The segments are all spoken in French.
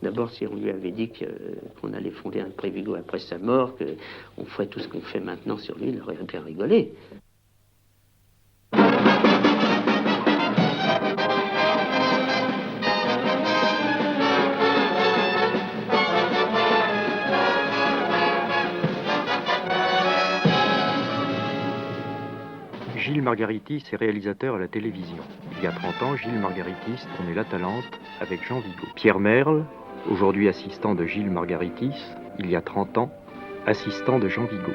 D'abord, si on lui avait dit qu'on allait fonder un pré Vigo après sa mort, qu'on ferait tout ce qu'on fait maintenant sur lui, il aurait bien rigolé. Gilles Margaritis est réalisateur à la télévision. Il y a 30 ans, Gilles Margaritis tournait l'Atalante avec Jean Vigo. Pierre Merle, aujourd'hui assistant de Gilles Margaritis, il y a 30 ans, assistant de Jean Vigo.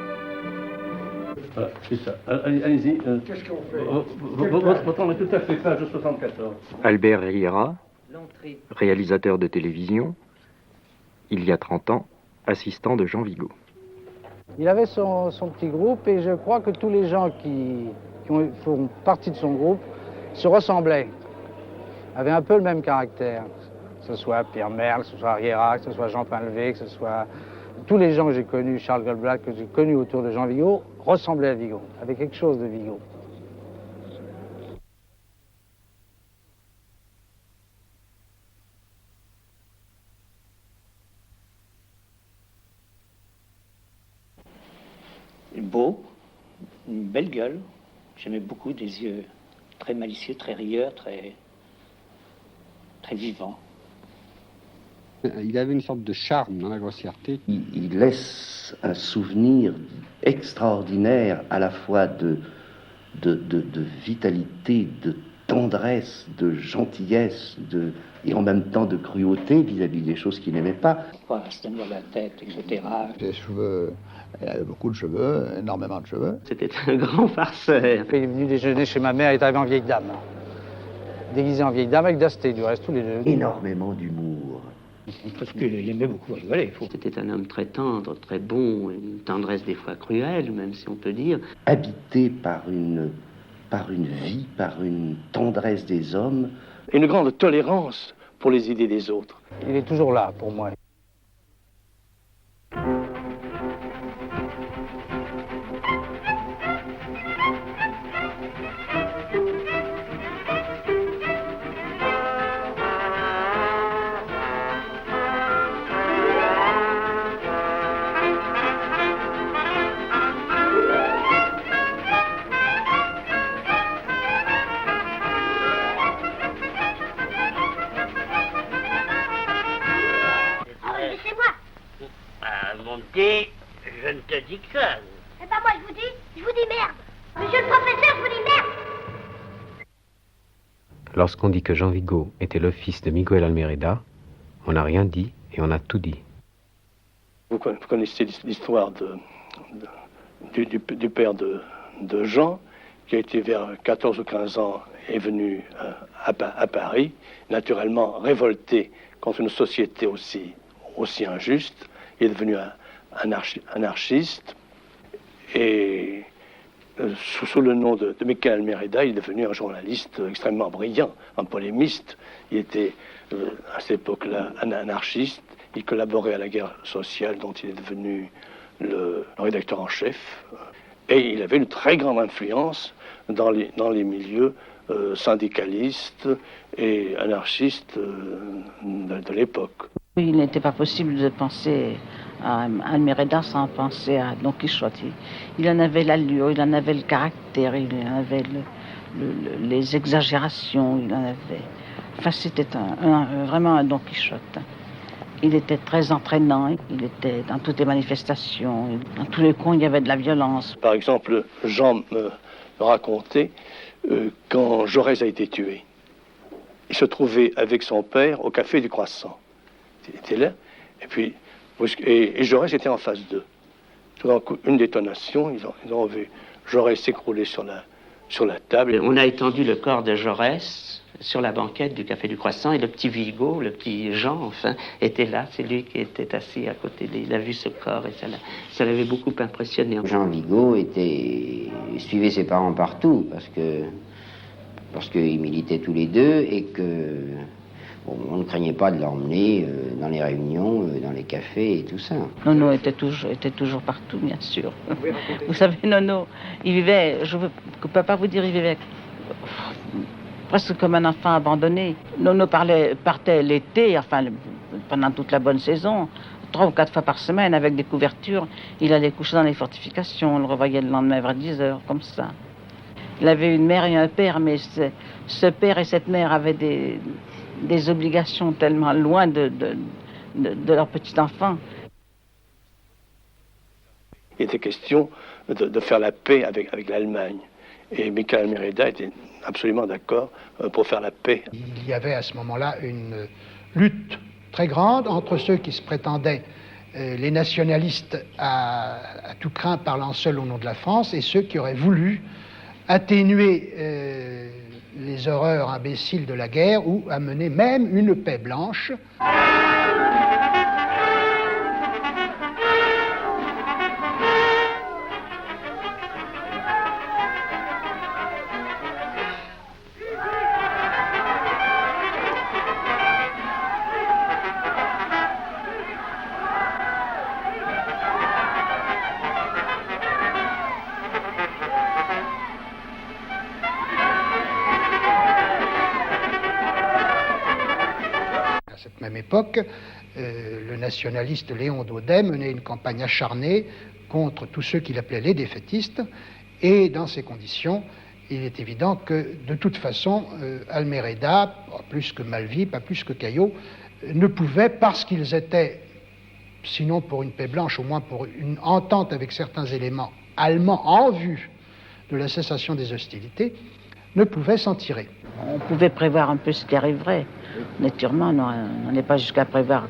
Voilà, c'est ça. Allez-y. Qu'est-ce qu'on fait Votre temps est tout à fait page 74. Albert Riera, réalisateur de télévision, il y a 30 ans, assistant de Jean Vigo. Il avait son petit groupe et je crois que tous les gens qui font partie de son groupe se ressemblaient, avaient un peu le même caractère. Que ce soit Pierre Merle, que ce soit Riera, que ce soit Jean Painlevé, que ce soit tous les gens que j'ai connus, Charles Goldblatt, que j'ai connus autour de Jean Vigo, ressemblaient à Vigo, avaient quelque chose de Vigo. Beau, une belle gueule. J'aimais beaucoup, des yeux très malicieux, très rieurs, très vivants. Il avait une sorte de charme dans la grossièreté. Il laisse un souvenir extraordinaire à la fois de vitalité, de tendresse, de gentillesse, et en même temps de cruauté vis-à-vis des choses qu'il n'aimait pas. Se tenir la tête, etc. Ses cheveux, il avait beaucoup de cheveux, énormément de cheveux. C'était un grand farceur. Il est venu déjeuner chez ma mère, il est arrivé en vieille dame. Déguisé en vieille dame avec Dasté, du reste, tous les deux. Énormément d'humour. Parce qu'il aimait beaucoup rigoler. C'était un homme très tendre, très bon, une tendresse des fois cruelle, même si on peut dire. Habité par une vie, par une tendresse des hommes. Une grande tolérance pour les idées des autres. Il est toujours là pour moi. Je ne te dis que ça. Eh ben moi je vous dis merde. Monsieur le professeur, je vous dis merde. Lorsqu'on dit que Jean Vigo était le fils de Miguel Almereda, on n'a rien dit et on a tout dit. Vous connaissez l'histoire du père de Jean, qui a été vers 14 ou 15 ans, est venu à Paris, naturellement révolté contre une société aussi injuste. Il est devenu un anarchiste et sous le nom de Miguel Almereda, il est devenu un journaliste extrêmement brillant, un polémiste. Il était à cette époque-là un anarchiste. Il collaborait à la guerre sociale dont il est devenu le rédacteur en chef. Et il avait une très grande influence dans les milieux syndicalistes et anarchistes de l'époque. Il n'était pas possible de penser à Almereda sans penser à Don Quichotte. Il en avait l'allure, il en avait le caractère, il en avait les exagérations, il en avait... Enfin, c'était vraiment un Don Quichotte. Il était très entraînant, il était dans toutes les manifestations, dans tous les coins il y avait de la violence. Par exemple, Jean me racontait quand Jaurès a été tué, il se trouvait avec son père au Café du Croissant. Il était là, et puis Jaurès était en face d'eux. Tout d'un coup, une détonation, ils ont vu Jaurès s'écrouler sur la table. On a étendu le corps de Jaurès sur la banquette du Café du Croissant et le petit Vigo, le petit Jean, enfin, était là. C'est lui qui était assis à côté. Il a vu ce corps et ça l'avait beaucoup impressionné. Jean Vigo suivait ses parents partout parce qu'ils militaient tous les deux et que on ne craignait pas de l'emmener dans les réunions, dans les cafés et tout ça. Nono était toujours partout, bien sûr. Vous savez, Nono, il vivait, je ne peux pas vous dire, il vivait presque comme un enfant abandonné. Nono partait l'été, enfin pendant toute la bonne saison. 3 ou 4 fois par semaine, avec des couvertures, il allait coucher dans les fortifications. On le revoyait le lendemain vers 10 heures, comme ça. Il avait une mère et un père, mais ce père et cette mère avaient des obligations tellement loin de leur petit enfant. Il était question de faire la paix avec l'Allemagne. Et Michael Almereda était absolument d'accord pour faire la paix. Il y avait à ce moment-là une lutte très grande entre ceux qui se prétendaient les nationalistes à tout craint parlant seuls au nom de la France et ceux qui auraient voulu atténuer les horreurs imbéciles de la guerre ou amener même une paix blanche. Même époque, le nationaliste Léon Daudet menait une campagne acharnée contre tous ceux qu'il appelait les défaitistes, et dans ces conditions, il est évident que de toute façon, Almereda, pas plus que Malvy, pas plus que Caillot, ne pouvait, parce qu'ils étaient, sinon pour une paix blanche, au moins pour une entente avec certains éléments allemands en vue de la cessation des hostilités, ne pouvaient s'en tirer. On pouvait prévoir un peu ce qui arriverait. Naturellement, on n'est pas jusqu'à prévoir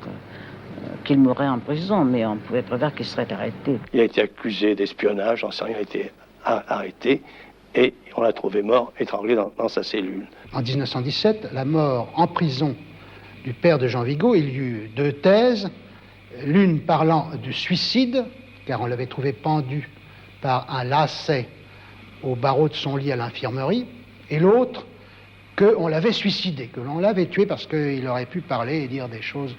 qu'il mourrait en prison, mais on pouvait prévoir qu'il serait arrêté. Il a été accusé d'espionnage, j'en sais rien, il a été arrêté et on l'a trouvé mort, étranglé dans sa cellule. En 1917, la mort en prison du père de Jean Vigo, il y eut 2 thèses, l'une parlant de suicide, car on l'avait trouvé pendu par un lacet au barreau de son lit à l'infirmerie, et l'autre, qu'on l'avait suicidé, que l'on l'avait tué parce qu'il aurait pu parler et dire des choses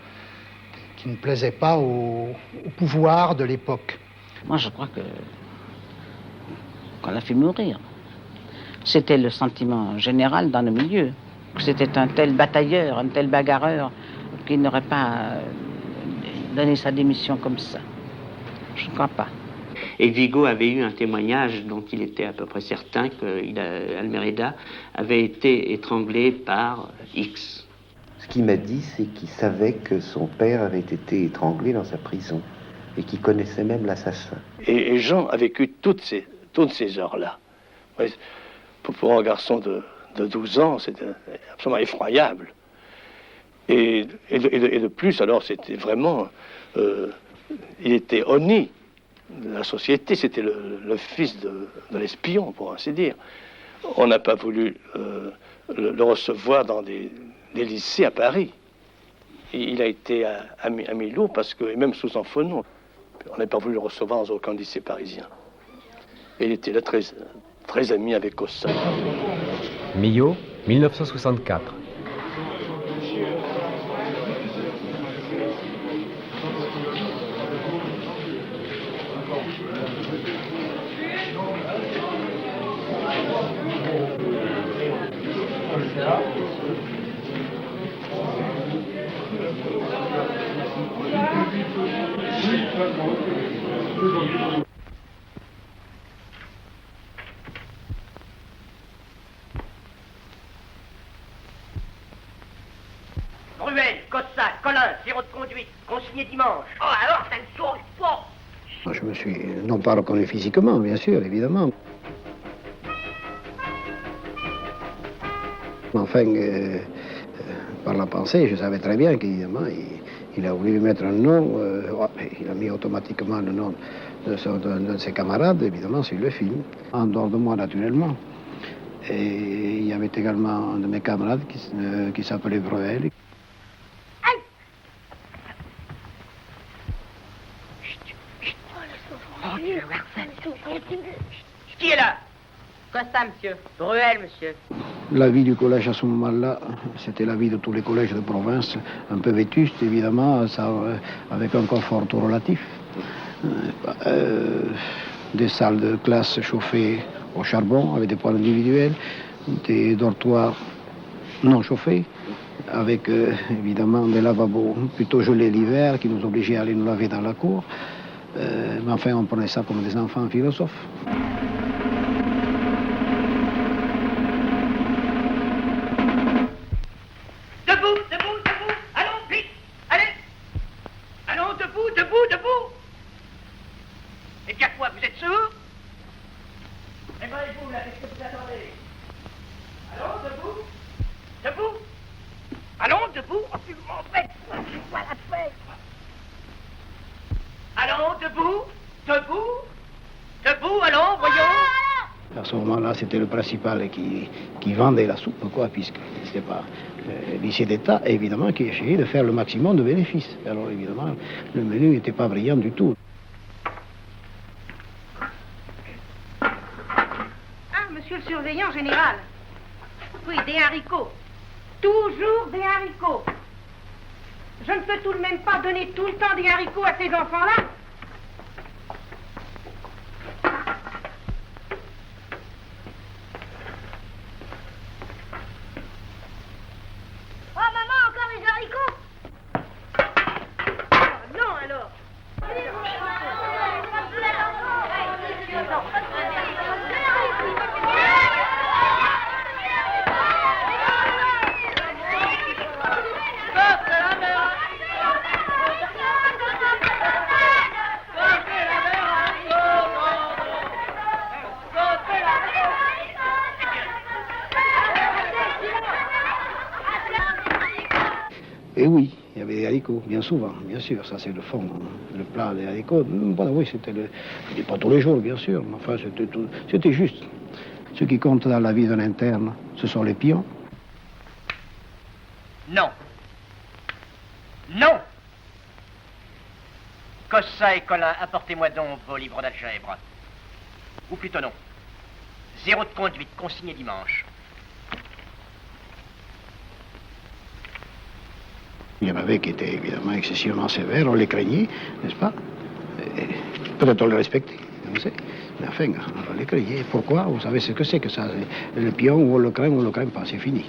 qui ne plaisaient pas au pouvoir de l'époque. Moi, je crois qu'on l'a fait mourir. C'était le sentiment général dans le milieu, que c'était un tel batailleur, un tel bagarreur, qu'il n'aurait pas donné sa démission comme ça. Je ne crois pas. Et Vigo avait eu un témoignage dont il était à peu près certain qu'Almereda avait été étranglé par X. Ce qu'il m'a dit, c'est qu'il savait que son père avait été étranglé dans sa prison et qu'il connaissait même l'assassin. Et Jean a vécu toutes ces heures-là. Pour un garçon de 12 ans, c'était absolument effroyable. Et de plus, alors, c'était vraiment... il était honni de la société, c'était le fils de l'espion, pour ainsi dire. On n'a pas voulu le recevoir dans des lycées à Paris. Il a été à Millau, parce que, et même sous son faux nom, on n'a pas voulu le recevoir dans aucun lycée parisien. Et il était là très ami avec Cossin. Millau, 1964. Bruel, Cossack, Collin, zéro de conduite, consigné dimanche. Oh alors, ça ne sauve pas. Je me suis non pas reconnu physiquement, bien sûr, évidemment. Enfin, par la pensée, je savais très bien qu'évidemment, il a voulu mettre un nom, il a mis automatiquement le nom de ses camarades, évidemment, sur le film, en dehors de moi, naturellement. Et il y avait également un de mes camarades qui s'appelait Bruel. Qui est là? Costa, monsieur. Bruel, monsieur. La vie du collège à ce moment-là, c'était la vie de tous les collèges de province, un peu vétuste, évidemment, ça, avec un confort tout relatif. Des salles de classe chauffées au charbon, avec des poêles individuels, des dortoirs non chauffés, avec évidemment des lavabos plutôt gelés l'hiver qui nous obligeaient à aller nous laver dans la cour. Mais enfin, on prenait ça comme des enfants philosophes. Debout, debout, debout. Allons, vite. Allez. Allons, debout, debout, debout. Eh bien quoi, vous êtes sourds? Eh bien, et vous, là, qu'est-ce que vous attendez? Allons, debout. Debout. Allons, debout. Oh, tu m'embêtes. Je vois la fête. Allons, debout. Debout. Debout, allons, voyons. À ce moment-là, c'était le principal qui vendait la soupe, quoi, puisque c'était pas le lycée d'État, évidemment, qui essayait de faire le maximum de bénéfices. Alors, évidemment, le menu n'était pas brillant du tout. Ah, monsieur le surveillant général. Oui, des haricots. Toujours des haricots. Je ne peux tout de même pas donner tout le temps des haricots à ces enfants-là. Oh, maman, encore les haricots? Oh, non, alors. Et oui, il y avait des haricots, bien souvent, bien sûr, ça c'est le fond, le plat des haricots. Voilà, oui, c'était pas tous les jours, bien sûr, mais enfin, c'était juste. Ce qui compte dans la vie d'un interne, ce sont les pions. Non. Non. Cossa et Colin, apportez-moi donc vos livres d'algèbre. Ou plutôt non. 0 de conduite, consigné dimanche. Il y en avait qui étaient évidemment excessivement sévères, on les craignait, n'est-ce pas? Peut-être on les respectait, on sait. Mais enfin, on les craignait. Pourquoi? Vous savez ce que c'est que ça? Le pion, ou on le craint ou on le craint pas, c'est fini.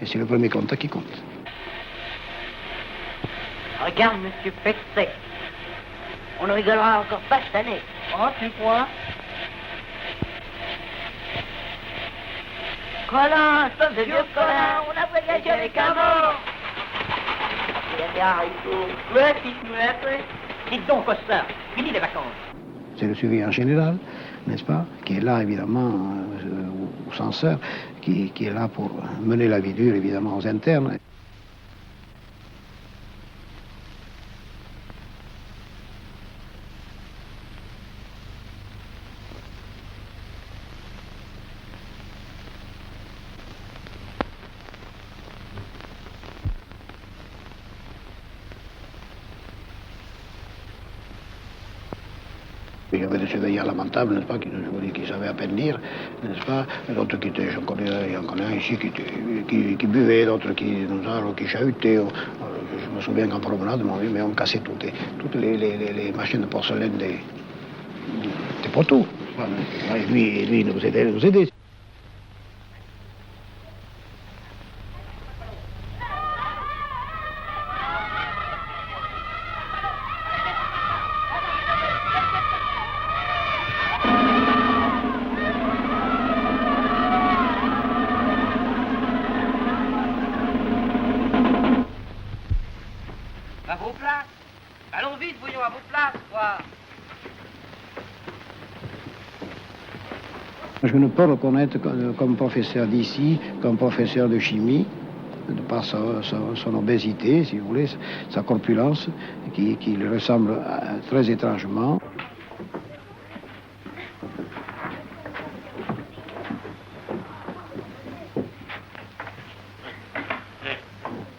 Et c'est le premier contact qui compte. Regarde, monsieur Pexet. On ne rigolera encore pas cette année. Oh, tu crois? Colin, sauf de vieux Colin, on a voyagé avec un mort. Il y a des haricots. Ouais, petite. Dites donc, Cossa, fini les vacances. C'est le surveillant général, n'est-ce pas, qui est là, évidemment, au censeur, qui est là pour mener la vie dure, évidemment, aux internes. Il y avait des surveillants lamentables, n'est-ce pas, qui savaient à peine lire, n'est-ce pas, d'autres qui étaient, j'en connais un ici, qui buvaient, d'autres qui chahutaient. Je me souviens qu'en promenade, mais on cassait toutes les machines de porcelaine des poteaux. Et lui, il nous aidait. À vos places. Allons vite, voyons, à vos places, quoi. Je ne peux reconnaître comme professeur d'ici, comme professeur de chimie, de par son obésité, si vous voulez, sa corpulence, qui lui ressemble très étrangement.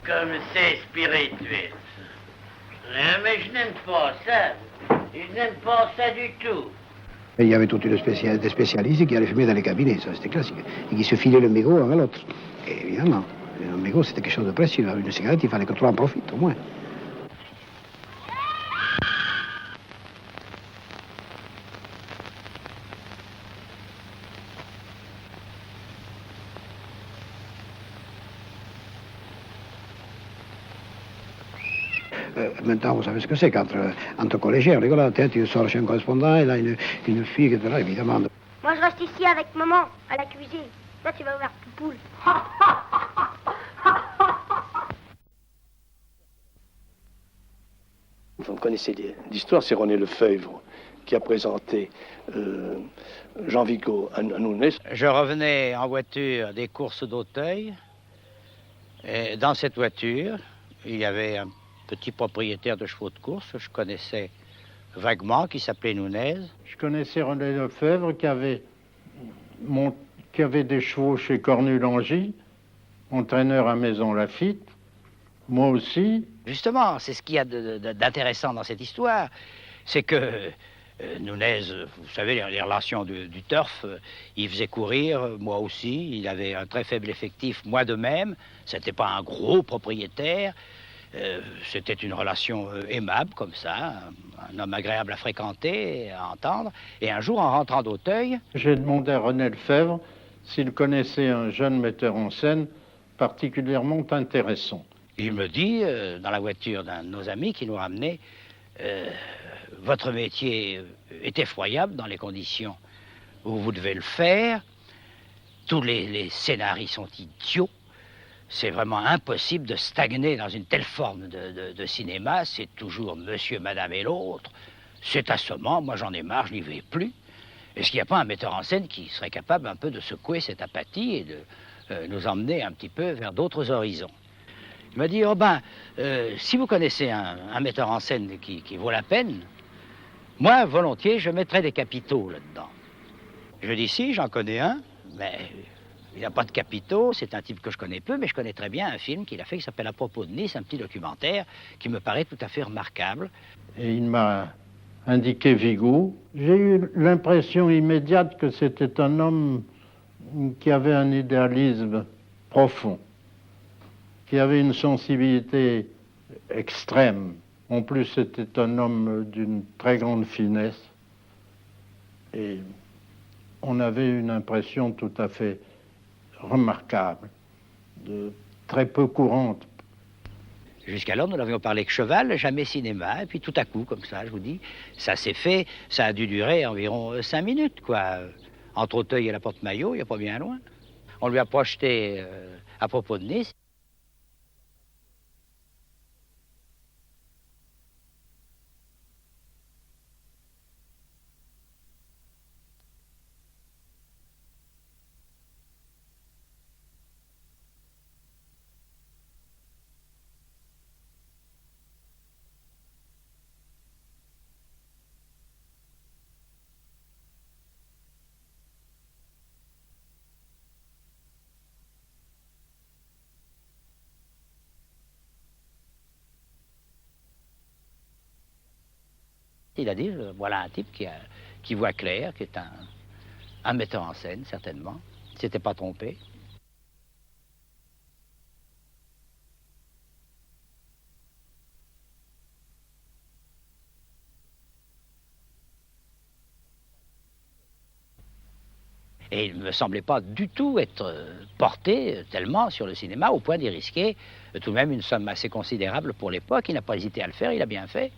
Comme c'est spirituel. Mais je n'aime pas ça. Je n'aime pas ça du tout. Et il y avait toute une des spécialistes qui allaient fumer dans les cabinets, ça c'était classique, et qui se filaient le mégot l'un à l'autre. Et évidemment, le mégot c'était quelque chose de précieux. Une cigarette, il fallait que toi en profites au moins. Maintenant, vous savez ce que c'est qu'entre collégiens, on rigole, tu sors chez un correspondant, il a une fille qui est là, évidemment. Moi, je reste ici avec maman, à la cuisine. Toi, tu vas voir Poupoule. Vous connaissez l'histoire, c'est René Lefebvre qui a présenté Jean Vigo à Nunez. Je revenais en voiture des courses d'Auteuil. Et dans cette voiture, il y avait un petit propriétaire de chevaux de course que je connaissais vaguement, qui s'appelait Nunez. Je connaissais René Lefebvre qui avait des chevaux chez Cornu-Langy, entraîneur à Maison Lafitte, moi aussi. Justement, c'est ce qu'il y a d'intéressant dans cette histoire, c'est que Nunez, vous savez, les relations du turf, il faisait courir, moi aussi, il avait un très faible effectif, moi de même, c'était pas un gros propriétaire, c'était une relation aimable comme ça, un homme agréable à fréquenter, à entendre, et un jour en rentrant d'Auteuil... J'ai demandé à René Lefebvre s'il connaissait un jeune metteur en scène particulièrement intéressant. Il me dit, dans la voiture d'un de nos amis qui nous ramenait, votre métier est effroyable dans les conditions où vous devez le faire. Tous les scénarios sont idiots. C'est vraiment impossible de stagner dans une telle forme de cinéma. C'est toujours monsieur, madame et l'autre. C'est assommant, moi j'en ai marre, je n'y vais plus. Est-ce qu'il n'y a pas un metteur en scène qui serait capable un peu de secouer cette apathie et de nous emmener un petit peu vers d'autres horizons? Il m'a dit, si vous connaissez un metteur en scène qui vaut la peine, moi, volontiers, je mettrais des capitaux là-dedans. Je dis, si, j'en connais un, mais il n'a pas de capitaux, c'est un type que je connais peu, mais je connais très bien un film qu'il a fait qui s'appelle À propos de Nice, un petit documentaire qui me paraît tout à fait remarquable. Et il m'a indiqué Vigo. J'ai eu l'impression immédiate que c'était un homme qui avait un idéalisme profond, qui avait une sensibilité extrême. En plus, c'était un homme d'une très grande finesse. Et on avait une impression tout à fait remarquable, très peu courante. Jusqu'alors, nous n'avions parlé que cheval, jamais cinéma. Et puis tout à coup, comme ça, je vous dis, ça s'est fait. Ça a dû durer environ 5 minutes, quoi. Entre Auteuil et la Porte-Maillot, il n'y a pas bien loin. On lui a projeté À propos de Nice. Il a dit, voilà un type qui voit clair, qui est un metteur en scène, certainement. Il ne s'était pas trompé. Et il ne me semblait pas du tout être porté tellement sur le cinéma au point d'y risquer tout de même une somme assez considérable pour l'époque. Il n'a pas hésité à le faire, il a bien fait.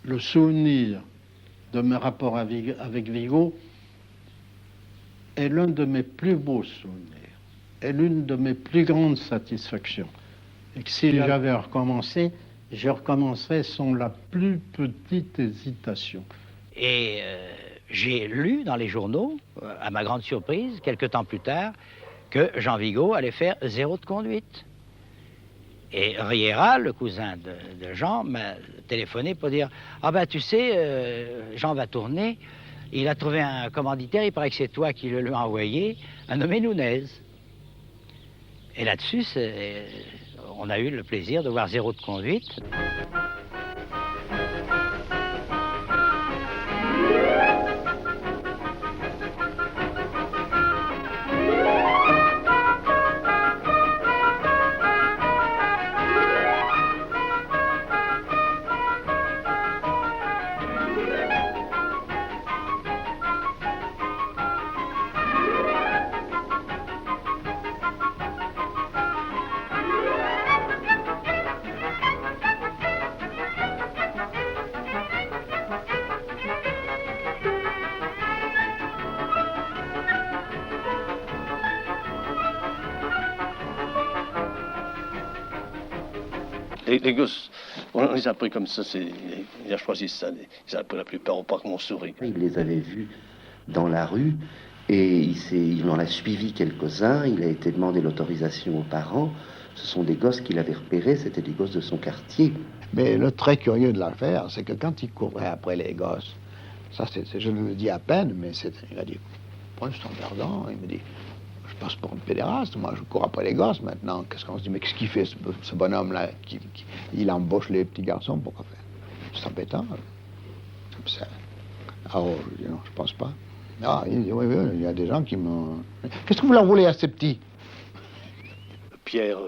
Le souvenir de mes rapports avec Vigo est l'un de mes plus beaux souvenirs, est l'une de mes plus grandes satisfactions. Et que si j'avais à recommencer, je recommencerais sans la plus petite hésitation. Et j'ai lu dans les journaux, à ma grande surprise, quelque temps plus tard, que Jean Vigo allait faire 0 de conduite. Et Riera, le cousin de Jean, m'a téléphoné pour dire « Ah ben tu sais, Jean va tourner, il a trouvé un commanditaire, il paraît que c'est toi qui le lui as envoyé, un nommé Nunez. » Et là-dessus, on a eu le plaisir de voir 0 de conduite. Les gosses, on les a pris comme ça, il a choisi ça. Ils ont pris la plupart au parc Montsouris. Il les avait vus dans la rue et il en a suivi quelques-uns. Il a été demandé l'autorisation aux parents. Ce sont des gosses qu'il avait repérés, c'était des gosses de son quartier. Mais le très curieux de l'affaire, c'est que quand il courait après les gosses, ça je le dis à peine, mais il a dit, point standardant, il me dit, je passe pour un pédéraste, moi je cours après les gosses maintenant. Qu'est-ce qu'on se dit, mais qu'est-ce qu'il fait ce bonhomme-là il embauche les petits garçons, pourquoi faire? C'est embêtant. Ah oh, je dis non, je pense pas. Ah, il dit, oui, il y a des gens qui m'ont... Qu'est-ce que vous leur voulez à ces petits? Pierre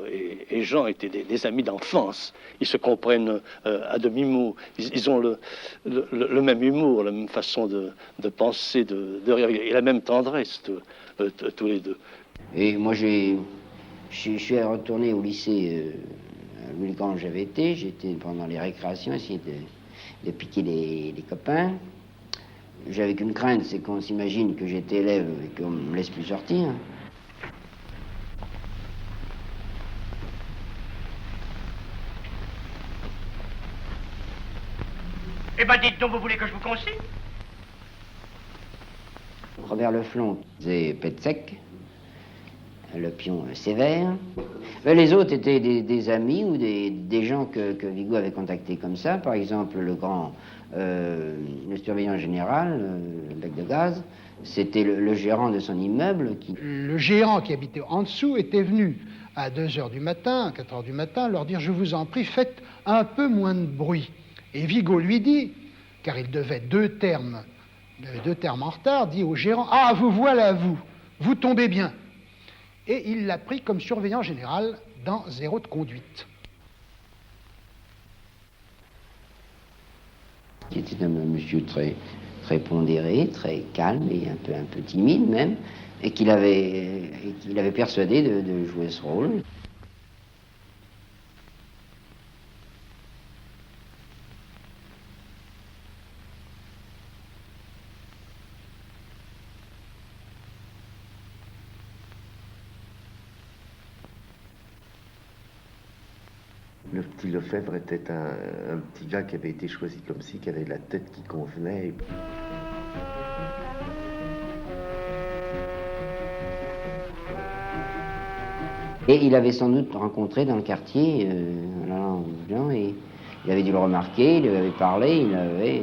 et Jean étaient des amis d'enfance. Ils se comprennent à demi-mot. Ils ont le même humour, la même façon de penser, de rire, et la même tendresse, tous les deux. Et moi, je suis retourné au lycée quand j'avais été. J'étais pendant les récréations, essayer de piquer les copains. J'avais qu'une crainte, c'est qu'on s'imagine que j'étais élève et qu'on me laisse plus sortir. Eh ben, dites donc, vous voulez que je vous conseille? Robert Leflon faisait pète sec, le pion sévère. Les autres étaient des amis ou des gens que Vigo avait contactés comme ça. Par exemple, le surveillant général, le bec de gaz, c'était le gérant de son immeuble. Le gérant qui habitait en dessous était venu à 2h du matin, à 4h du matin, leur dire « Je vous en prie, faites un peu moins de bruit ». Et Vigo lui dit, car il devait deux termes en retard, dit au gérant « Ah, vous voilà, vous tombez bien ». Et il l'a pris comme surveillant général dans Zéro de conduite. Il était un monsieur très pondéré, très calme et un peu timide même, et qu'il avait persuadé de jouer ce rôle. Le petit Lefebvre était un petit gars qui avait été choisi comme ci, qui avait la tête qui convenait. Et il avait sans doute rencontré dans le quartier et il avait dû le remarquer, il lui avait parlé, il l'avait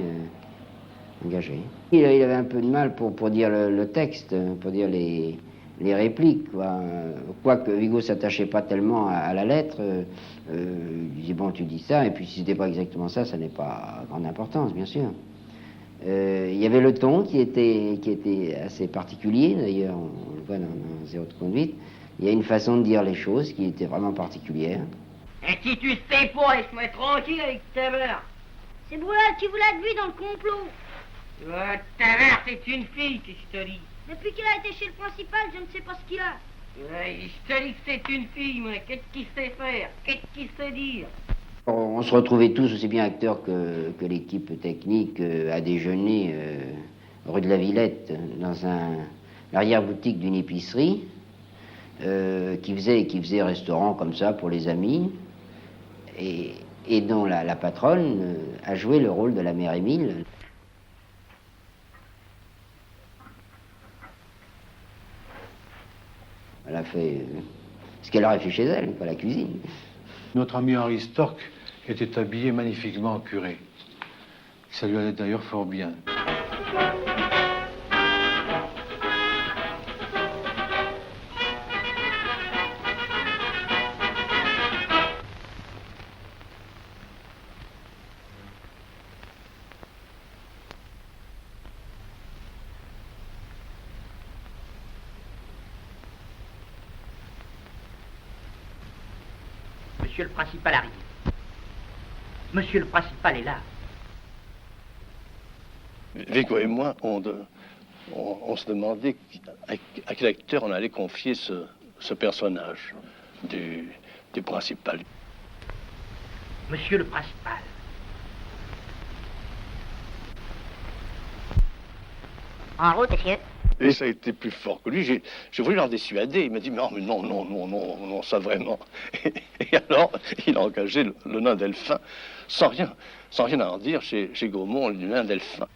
engagé. Il avait un peu de mal pour dire le texte, pour dire les répliques, quoi. Quoique Vigo s'attachait pas tellement à la lettre, il disait bon, tu dis ça, et puis si c'était pas exactement ça, ça n'est pas grande importance, bien sûr. Il y avait le ton qui était assez particulier, d'ailleurs, on le voit dans Zéro de conduite. Il y a une façon de dire les choses qui était vraiment particulière. Et si tu sais pas, laisse-moi tranquille avec ta mère. C'est Brulal qui vous l'a vu dans le complot. Ta mère, c'est une fille, qu'est-ce que je te dis? Depuis qu'il a été chez le principal, je ne sais pas ce qu'il a. Je te dis que c'est une fille, moi. Qu'est-ce qu'il sait faire? Qu'est-ce qu'il sait dire? On se retrouvait tous, aussi bien acteurs que l'équipe technique, à déjeuner rue de la Villette, dans l'arrière-boutique d'une épicerie, qui faisait restaurant comme ça pour les amis, et dont la patronne a joué le rôle de la mère Émile. Elle a fait ce qu'elle aurait fait chez elle, pas la cuisine. Notre ami Henri Storck était habillé magnifiquement en curé. Ça lui allait d'ailleurs fort bien. Monsieur le principal arrive. Monsieur le principal est là. Vigo et moi, on se demandait à quel acteur on allait confier ce personnage du principal. Monsieur le principal. En route, monsieur. Et ça a été plus fort que lui. J'ai voulu l'en dissuader. Il m'a dit, non, mais non, ça vraiment. Et alors, il a engagé le nain Delphin, sans rien à en dire, chez Gaumont, le nain Delphin.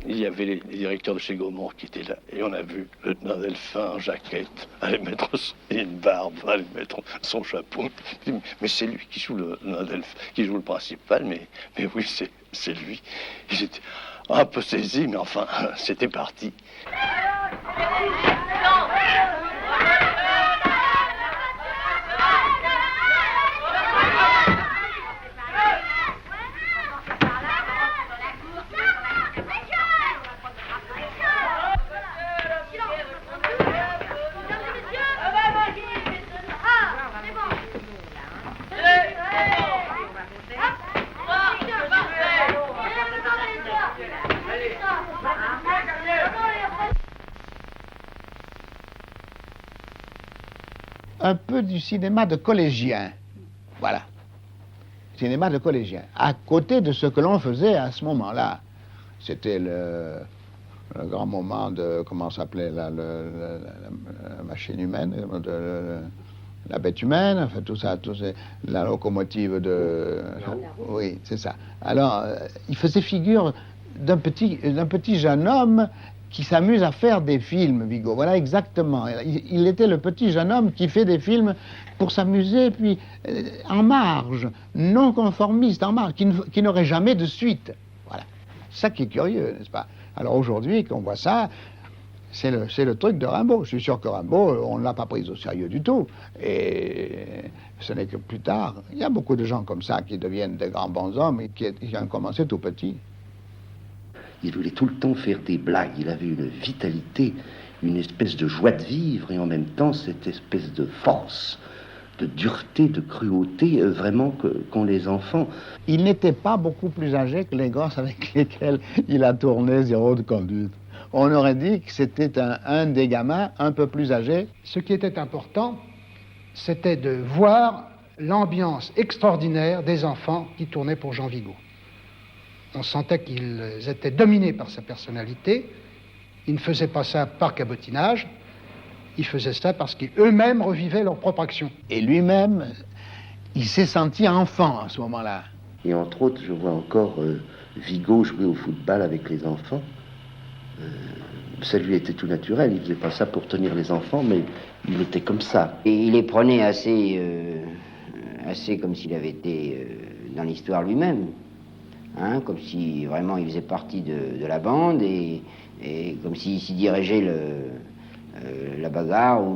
Il y avait les directeurs de chez Gaumont qui étaient là, et on a vu le nain Delphin en jaquette, aller mettre une barbe, aller mettre son chapeau. Mais c'est lui qui joue le nain Delphin, qui joue le principal, mais oui, c'est lui. Ils étaient un peu saisis, mais enfin, c'était parti. Un peu du cinéma de collégien, voilà, cinéma de collégien, à côté de ce que l'on faisait à ce moment-là. C'était le grand moment de, comment s'appelait la machine humaine, la bête humaine, enfin tout ça, la locomotive de... Oui, c'est ça. Alors, il faisait figure d'un petit jeune homme qui s'amuse à faire des films, Vigo. Voilà exactement. Il était le petit jeune homme qui fait des films pour s'amuser, puis en marge, non conformiste, en marge, qui n'aurait jamais de suite. Voilà. Ça qui est curieux, n'est-ce pas? Alors aujourd'hui, quand on voit ça, c'est le truc de Rimbaud. Je suis sûr que Rimbaud, on ne l'a pas pris au sérieux du tout. Et ce n'est que plus tard. Il y a beaucoup de gens comme ça qui deviennent des grands bons hommes et qui ont commencé tout petits. Il voulait tout le temps faire des blagues, il avait une vitalité, une espèce de joie de vivre, et en même temps cette espèce de force, de dureté, de cruauté, vraiment qu'ont les enfants. Il n'était pas beaucoup plus âgé que les gosses avec lesquels il a tourné Zéro de conduite. On aurait dit que c'était un des gamins un peu plus âgés. Ce qui était important, c'était de voir l'ambiance extraordinaire des enfants qui tournaient pour Jean Vigo. On sentait qu'ils étaient dominés par sa personnalité. Ils ne faisaient pas ça par cabotinage. Ils faisaient ça parce qu'eux-mêmes revivaient leur propre action. Et lui-même, il s'est senti enfant à ce moment-là. Et entre autres, je vois encore Vigo jouer au football avec les enfants. Ça lui était tout naturel. Il ne faisait pas ça pour tenir les enfants, mais il était comme ça. Et il les prenait assez comme s'il avait été dans l'histoire lui-même. Hein, comme si vraiment il faisait partie de la bande et comme s'il dirigeait la bagarre ou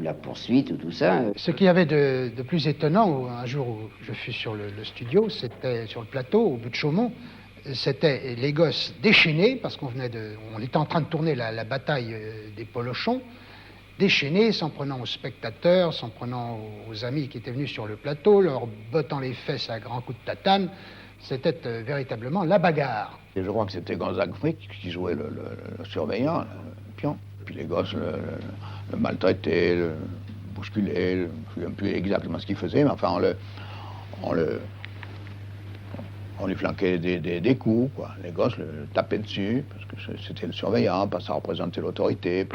la poursuite ou tout ça. Ce qu'il y avait de plus étonnant, un jour où je fus sur le studio, c'était sur le plateau, au but de Chaumont, c'était les gosses déchaînés, parce on était en train de tourner la bataille des Polochons, déchaînés, s'en prenant aux spectateurs, s'en prenant aux amis qui étaient venus sur le plateau, leur bottant les fesses à grands coups de tatane. C'était véritablement la bagarre. Et je crois que c'était Gonzague Frick qui jouait le surveillant, le pion. Puis les gosses le maltraitaient, le bousculaient, je ne me souviens plus exactement ce qu'ils faisaient, mais enfin on lui flanquait des coups, quoi. Les gosses le tapaient dessus, parce que c'était le surveillant, parce que ça représentait l'autorité.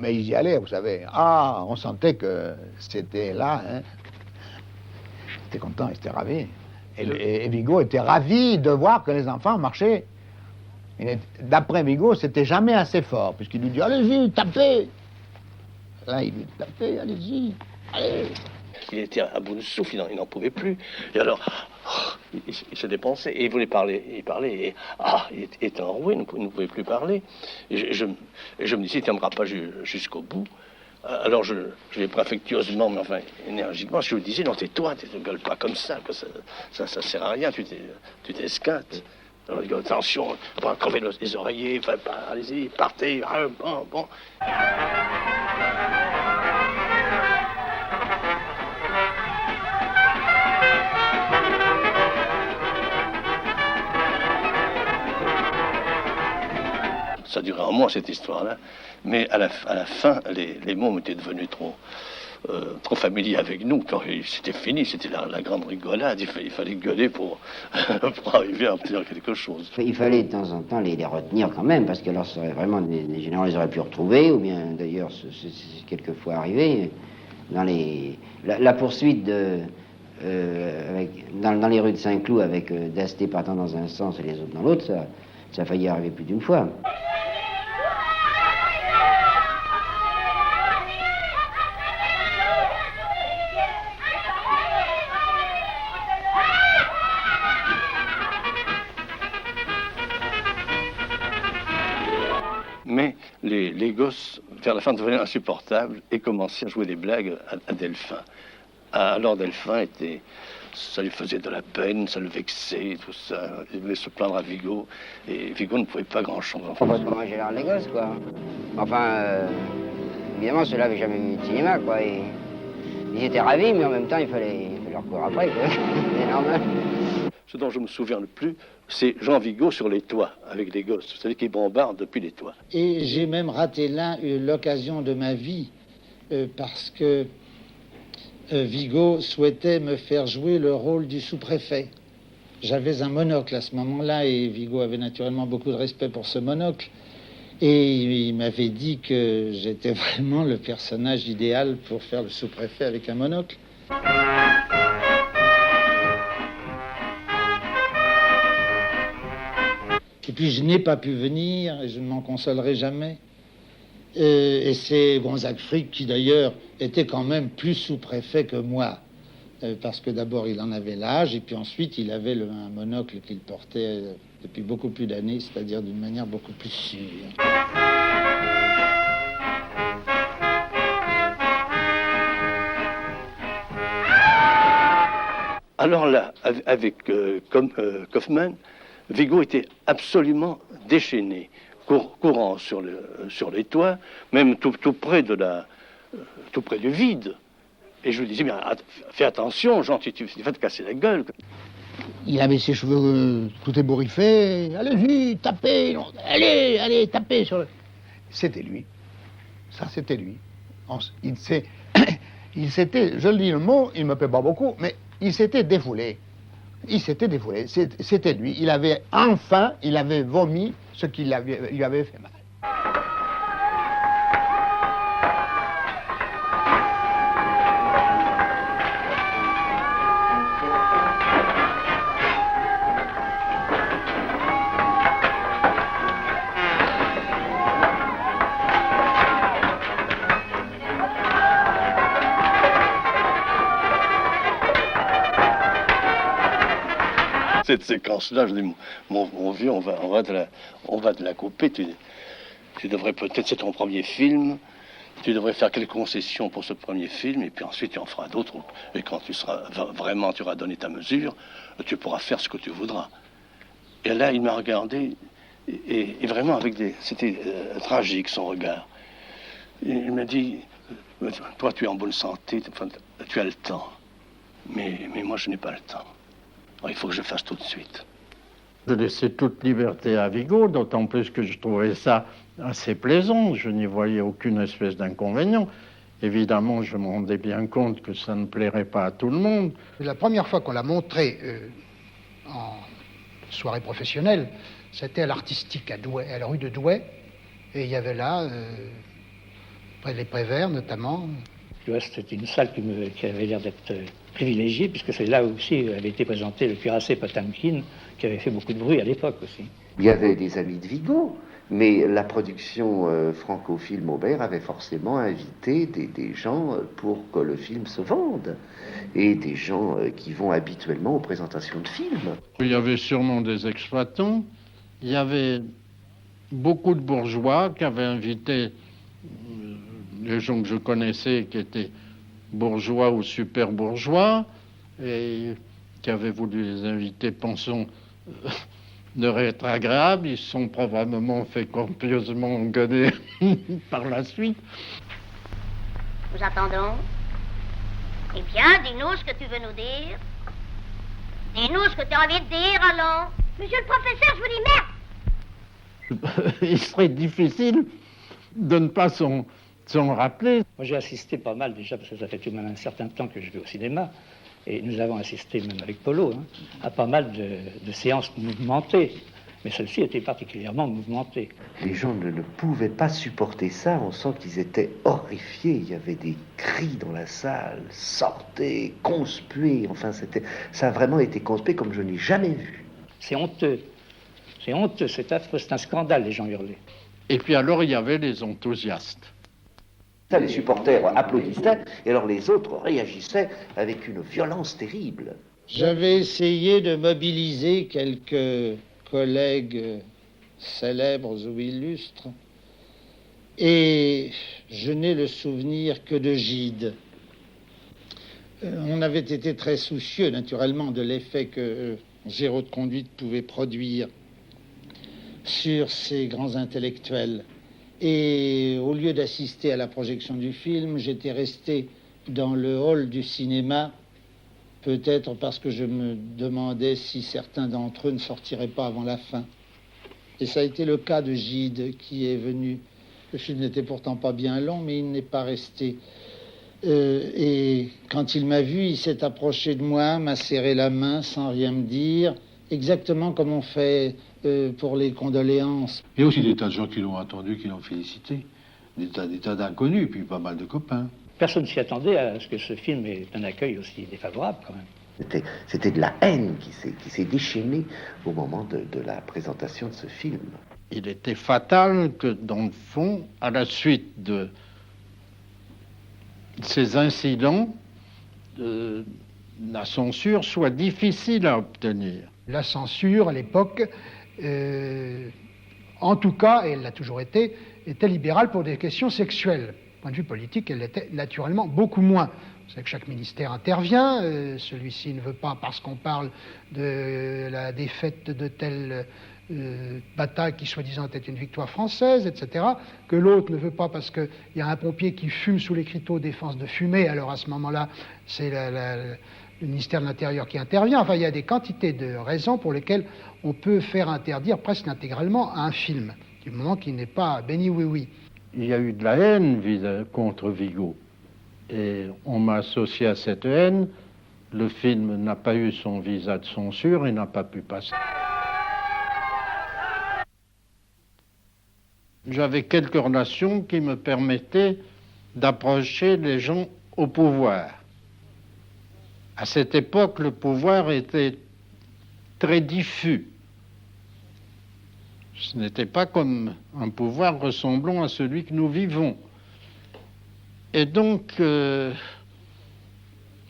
Mais ils y allaient, vous savez. Ah, on sentait que c'était là. Hein. Ils étaient contents, ils étaient ravis. Et Vigo était ravi de voir que les enfants marchaient. D'après Vigo, c'était jamais assez fort, puisqu'il lui dit « Allez-y, tapez !» Là, il dit « Tapez, allez-y, allez !» Il était à bout de souffle, il n'en pouvait plus. Et alors, il se dépensait, et il voulait parler. Il parlait, et il était enroué, il ne pouvait plus parler. Et je me disais, il ne tiendra pas jusqu'au bout. Alors je l'ai pris affectueusement, mais enfin énergiquement. Je lui disais, non, tais-toi, ne gueule pas comme ça, que ça sert à rien, tu t'escates. Alors il dit, attention, pas crever les oreillers, enfin, allez-y, partez, bon. Ça durait un mois, cette histoire-là. Mais à la fin, les mômes étaient devenus trop familiers avec nous. C'était fini, c'était la grande rigolade. Il fallait gueuler pour arriver à obtenir quelque chose. Il fallait de temps en temps les retenir quand même, parce que alors ça aurait vraiment des généraux les auraient pu retrouver, ou bien d'ailleurs c'est quelquefois arrivé. Dans la poursuite dans les rues de Saint-Cloud avec Dasté partant dans un sens et les autres dans l'autre, ça a failli arriver plus d'une fois. Mais les gosses, vers la fin, devenaient insupportables et commençaient à jouer des blagues à Delphin. Alors Delphin ça lui faisait de la peine, ça le vexait, tout ça. Il voulait se plaindre à Vigo, et Vigo ne pouvait pas grand-chose. Enfin, parce que moi j'ai l'air les gosses, quoi. Enfin, évidemment, ceux-là n'avaient jamais vu de cinéma, quoi. Et ils étaient ravis, mais en même temps, il fallait leur courir après, quoi. C'est normal. Ce dont je me souviens le plus, c'est Jean Vigo sur les toits, avec des gosses. Vous savez, qui bombardent depuis les toits. Et j'ai même raté là l'occasion de ma vie, parce que Vigo souhaitait me faire jouer le rôle du sous-préfet. J'avais un monocle à ce moment-là, et Vigo avait naturellement beaucoup de respect pour ce monocle. Et il m'avait dit que j'étais vraiment le personnage idéal pour faire le sous-préfet avec un monocle. Et puis je n'ai pas pu venir, et je ne m'en consolerai jamais. Et c'est Gonzague Frick qui d'ailleurs était quand même plus sous-préfet que moi. Parce que d'abord il en avait l'âge, et puis ensuite il avait un monocle qu'il portait depuis beaucoup plus d'années, c'est-à-dire d'une manière beaucoup plus sûre. Alors là, avec Kaufmann, Vigo était absolument déchaîné, courant sur les toits, même tout près du vide. Et je lui disais, bien, fais attention, Jean, tu vas te casser la gueule. Il avait ses cheveux tout ébouriffés. Allez-y, tapez, allez, tapez sur le... C'était lui. Ça, c'était lui. Il s'était, je le dis le mot, il me plaît pas beaucoup, mais il s'était défoulé. C'était lui. Il avait vomi ce qui lui avait fait mal. Cette séquence-là, je dis, mon vieux, on va te la couper. Tu devrais peut-être, c'est ton premier film, tu devrais faire quelques concessions pour ce premier film, et puis ensuite tu en feras d'autres. Et quand tu auras donné ta mesure, tu pourras faire ce que tu voudras. Et là, il m'a regardé, et vraiment c'était tragique son regard. Il m'a dit, toi tu es en bonne santé, tu as le temps, mais moi je n'ai pas le temps. Alors, il faut que je fasse tout de suite. Je laissais toute liberté à Vigo, d'autant plus que je trouvais ça assez plaisant. Je n'y voyais aucune espèce d'inconvénient. Évidemment, je me rendais bien compte que ça ne plairait pas à tout le monde. La première fois qu'on l'a montré en soirée professionnelle, c'était à l'Artistique à Douai, à la rue de Douai. Et il y avait là Les Préverts notamment. C'était une salle qui avait l'air d'être privilégiée, puisque c'est là aussi avait été présenté le cuirassé Potemkin, qui avait fait beaucoup de bruit à l'époque aussi. Il y avait des amis de Vigo, mais la production franco-film Aubert avait forcément invité des gens pour que le film se vende, et des gens qui vont habituellement aux présentations de films. Il y avait sûrement des exploitants, il y avait beaucoup de bourgeois qui avaient invité les gens que je connaissais qui étaient bourgeois ou super bourgeois et qui avaient voulu les inviter, pensons, de être agréables. Ils se sont probablement fait copieusement engueuler par la suite. Nous attendons. Eh bien, dis-nous ce que tu veux nous dire. Dis-nous ce que tu as envie de dire, allons. Monsieur le professeur, je vous dis merde. Il serait difficile de ne pas s'en rappeler. Moi, j'ai assisté pas mal déjà, parce que ça fait tout de même un certain temps que je vais au cinéma, et nous avons assisté, même avec Polo, à pas mal de séances mouvementées. Mais celle-ci était particulièrement mouvementée. Les gens ne pouvaient pas supporter ça, on sent qu'ils étaient horrifiés. Il y avait des cris dans la salle, sortez, conspuez, enfin ça a vraiment été conspué comme je n'ai jamais vu. C'est honteux. C'est honteux, c'est affreux, c'est un scandale, les gens hurlaient. Et puis alors, il y avait les enthousiastes. Ça, les supporters applaudissaient, et alors les autres réagissaient avec une violence terrible. J'avais essayé de mobiliser quelques collègues célèbres ou illustres, et je n'ai le souvenir que de Gide. On avait été très soucieux, naturellement, de l'effet que Géraud de Conduite pouvait produire sur ces grands intellectuels. Et au lieu d'assister à la projection du film, j'étais resté dans le hall du cinéma, peut-être parce que je me demandais si certains d'entre eux ne sortiraient pas avant la fin. Et ça a été le cas de Gide, qui est venu. Le film n'était pourtant pas bien long, mais il n'est pas resté. Et quand il m'a vu, il s'est approché de moi, m'a serré la main sans rien me dire, exactement comme on fait pour les condoléances. Il y a aussi des tas de gens qui l'ont attendu, qui l'ont félicité. Des tas d'inconnus, puis pas mal de copains. Personne ne s'y attendait à ce que ce film ait un accueil aussi défavorable, quand même. C'était de la haine qui s'est déchaînée au moment de la présentation de ce film. Il était fatal que, dans le fond, à la suite de ces incidents, la censure soit difficile à obtenir. La censure, à l'époque, en tout cas, et elle l'a toujours été, était libérale pour des questions sexuelles. Du point de vue politique, elle l'était naturellement beaucoup moins. Vous savez que chaque ministère intervient, celui-ci ne veut pas parce qu'on parle de la défaite de telle bataille qui soi-disant était une victoire française, etc., que l'autre ne veut pas parce qu'il y a un pompier qui fume sous l'écriteau défense de fumée, alors à ce moment-là, c'est le ministère de l'Intérieur qui intervient. Enfin, il y a des quantités de raisons pour lesquelles on peut faire interdire presque intégralement un film, du moment qu'il n'est pas béni oui-oui. Il y a eu de la haine contre Vigo. Et on m'a associé à cette haine. Le film n'a pas eu son visa de censure et n'a pas pu passer. J'avais quelques relations qui me permettaient d'approcher les gens au pouvoir. À cette époque, le pouvoir était très diffus. Ce n'était pas comme un pouvoir ressemblant à celui que nous vivons. Et donc,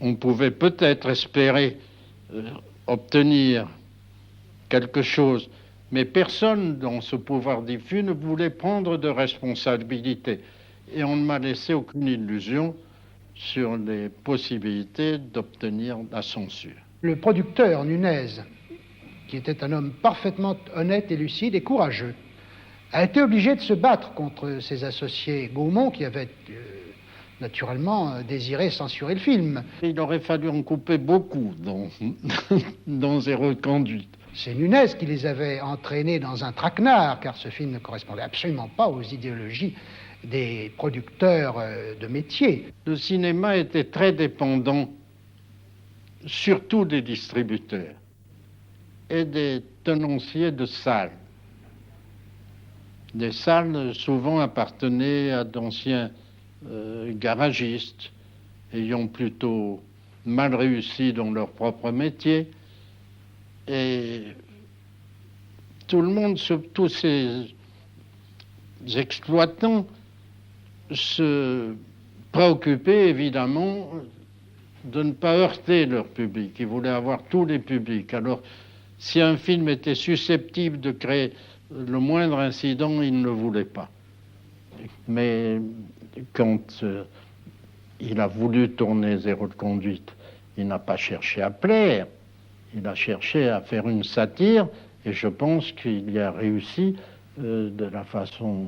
on pouvait peut-être espérer obtenir quelque chose, mais personne dans ce pouvoir diffus ne voulait prendre de responsabilité. Et on ne m'a laissé aucune illusion sur les possibilités d'obtenir la censure. Le producteur Nunez, qui était un homme parfaitement honnête et lucide et courageux, a été obligé de se battre contre ses associés Gaumont, qui avaient naturellement désiré censurer le film. Il aurait fallu en couper beaucoup dans ses reconduites. C'est Nunez qui les avait entraînés dans un traquenard, car ce film ne correspondait absolument pas aux idéologies des producteurs de métier. Le cinéma était très dépendant, surtout des distributeurs et des tenanciers de salles. Des salles souvent appartenaient à d'anciens garagistes, ayant plutôt mal réussi dans leur propre métier. Et tout le monde, tous ces exploitants, se préoccupaient évidemment de ne pas heurter leur public. Ils voulaient avoir tous les publics. Alors, si un film était susceptible de créer le moindre incident, ils ne le voulaient pas. Mais quand il a voulu tourner Zéro de conduite, il n'a pas cherché à plaire, il a cherché à faire une satire, et je pense qu'il y a réussi de la façon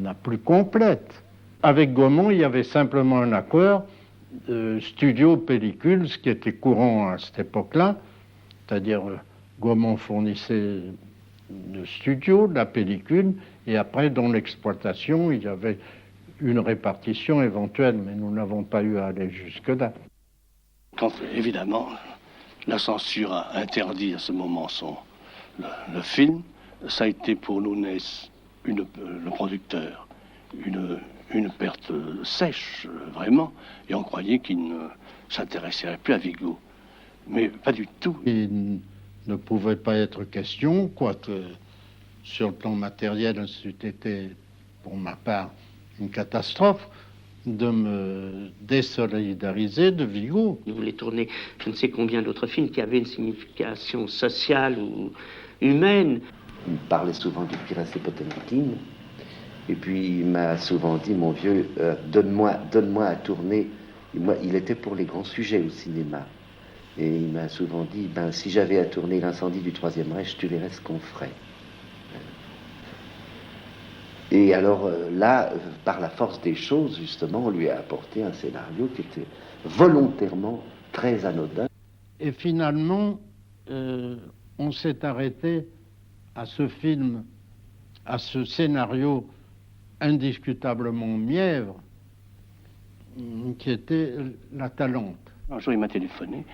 la plus complète. Avec Gaumont, il y avait simplement un accord studio-pellicule, ce qui était courant à cette époque-là, c'est-à-dire Gaumont fournissait le studio, la pellicule, et après, dans l'exploitation, il y avait une répartition éventuelle, mais nous n'avons pas eu à aller jusque-là. Quand, évidemment, la censure a interdit à ce moment le film, ça a été pour Nounès, le producteur, une perte sèche, vraiment, et on croyait qu'il ne s'intéresserait plus à Vigo. Mais pas du tout. Il ne pouvait pas être question, quoique sur le plan matériel, c'eût été, pour ma part, une catastrophe, de me désolidariser de Vigo. Il voulait tourner je ne sais combien d'autres films qui avaient une signification sociale ou humaine. Il parlait souvent du Pirates et Potemkin, et puis il m'a souvent dit, mon vieux, donne-moi à tourner. Et moi, il était pour les grands sujets au cinéma. Et il m'a souvent dit, si j'avais à tourner L'incendie du Troisième Reich, tu verrais ce qu'on ferait. Et alors là, par la force des choses, justement, on lui a apporté un scénario qui était volontairement très anodin. Et finalement, on s'est arrêté à ce film, à ce scénario indiscutablement mièvre, qui était La Talente. Un jour, il m'a téléphoné,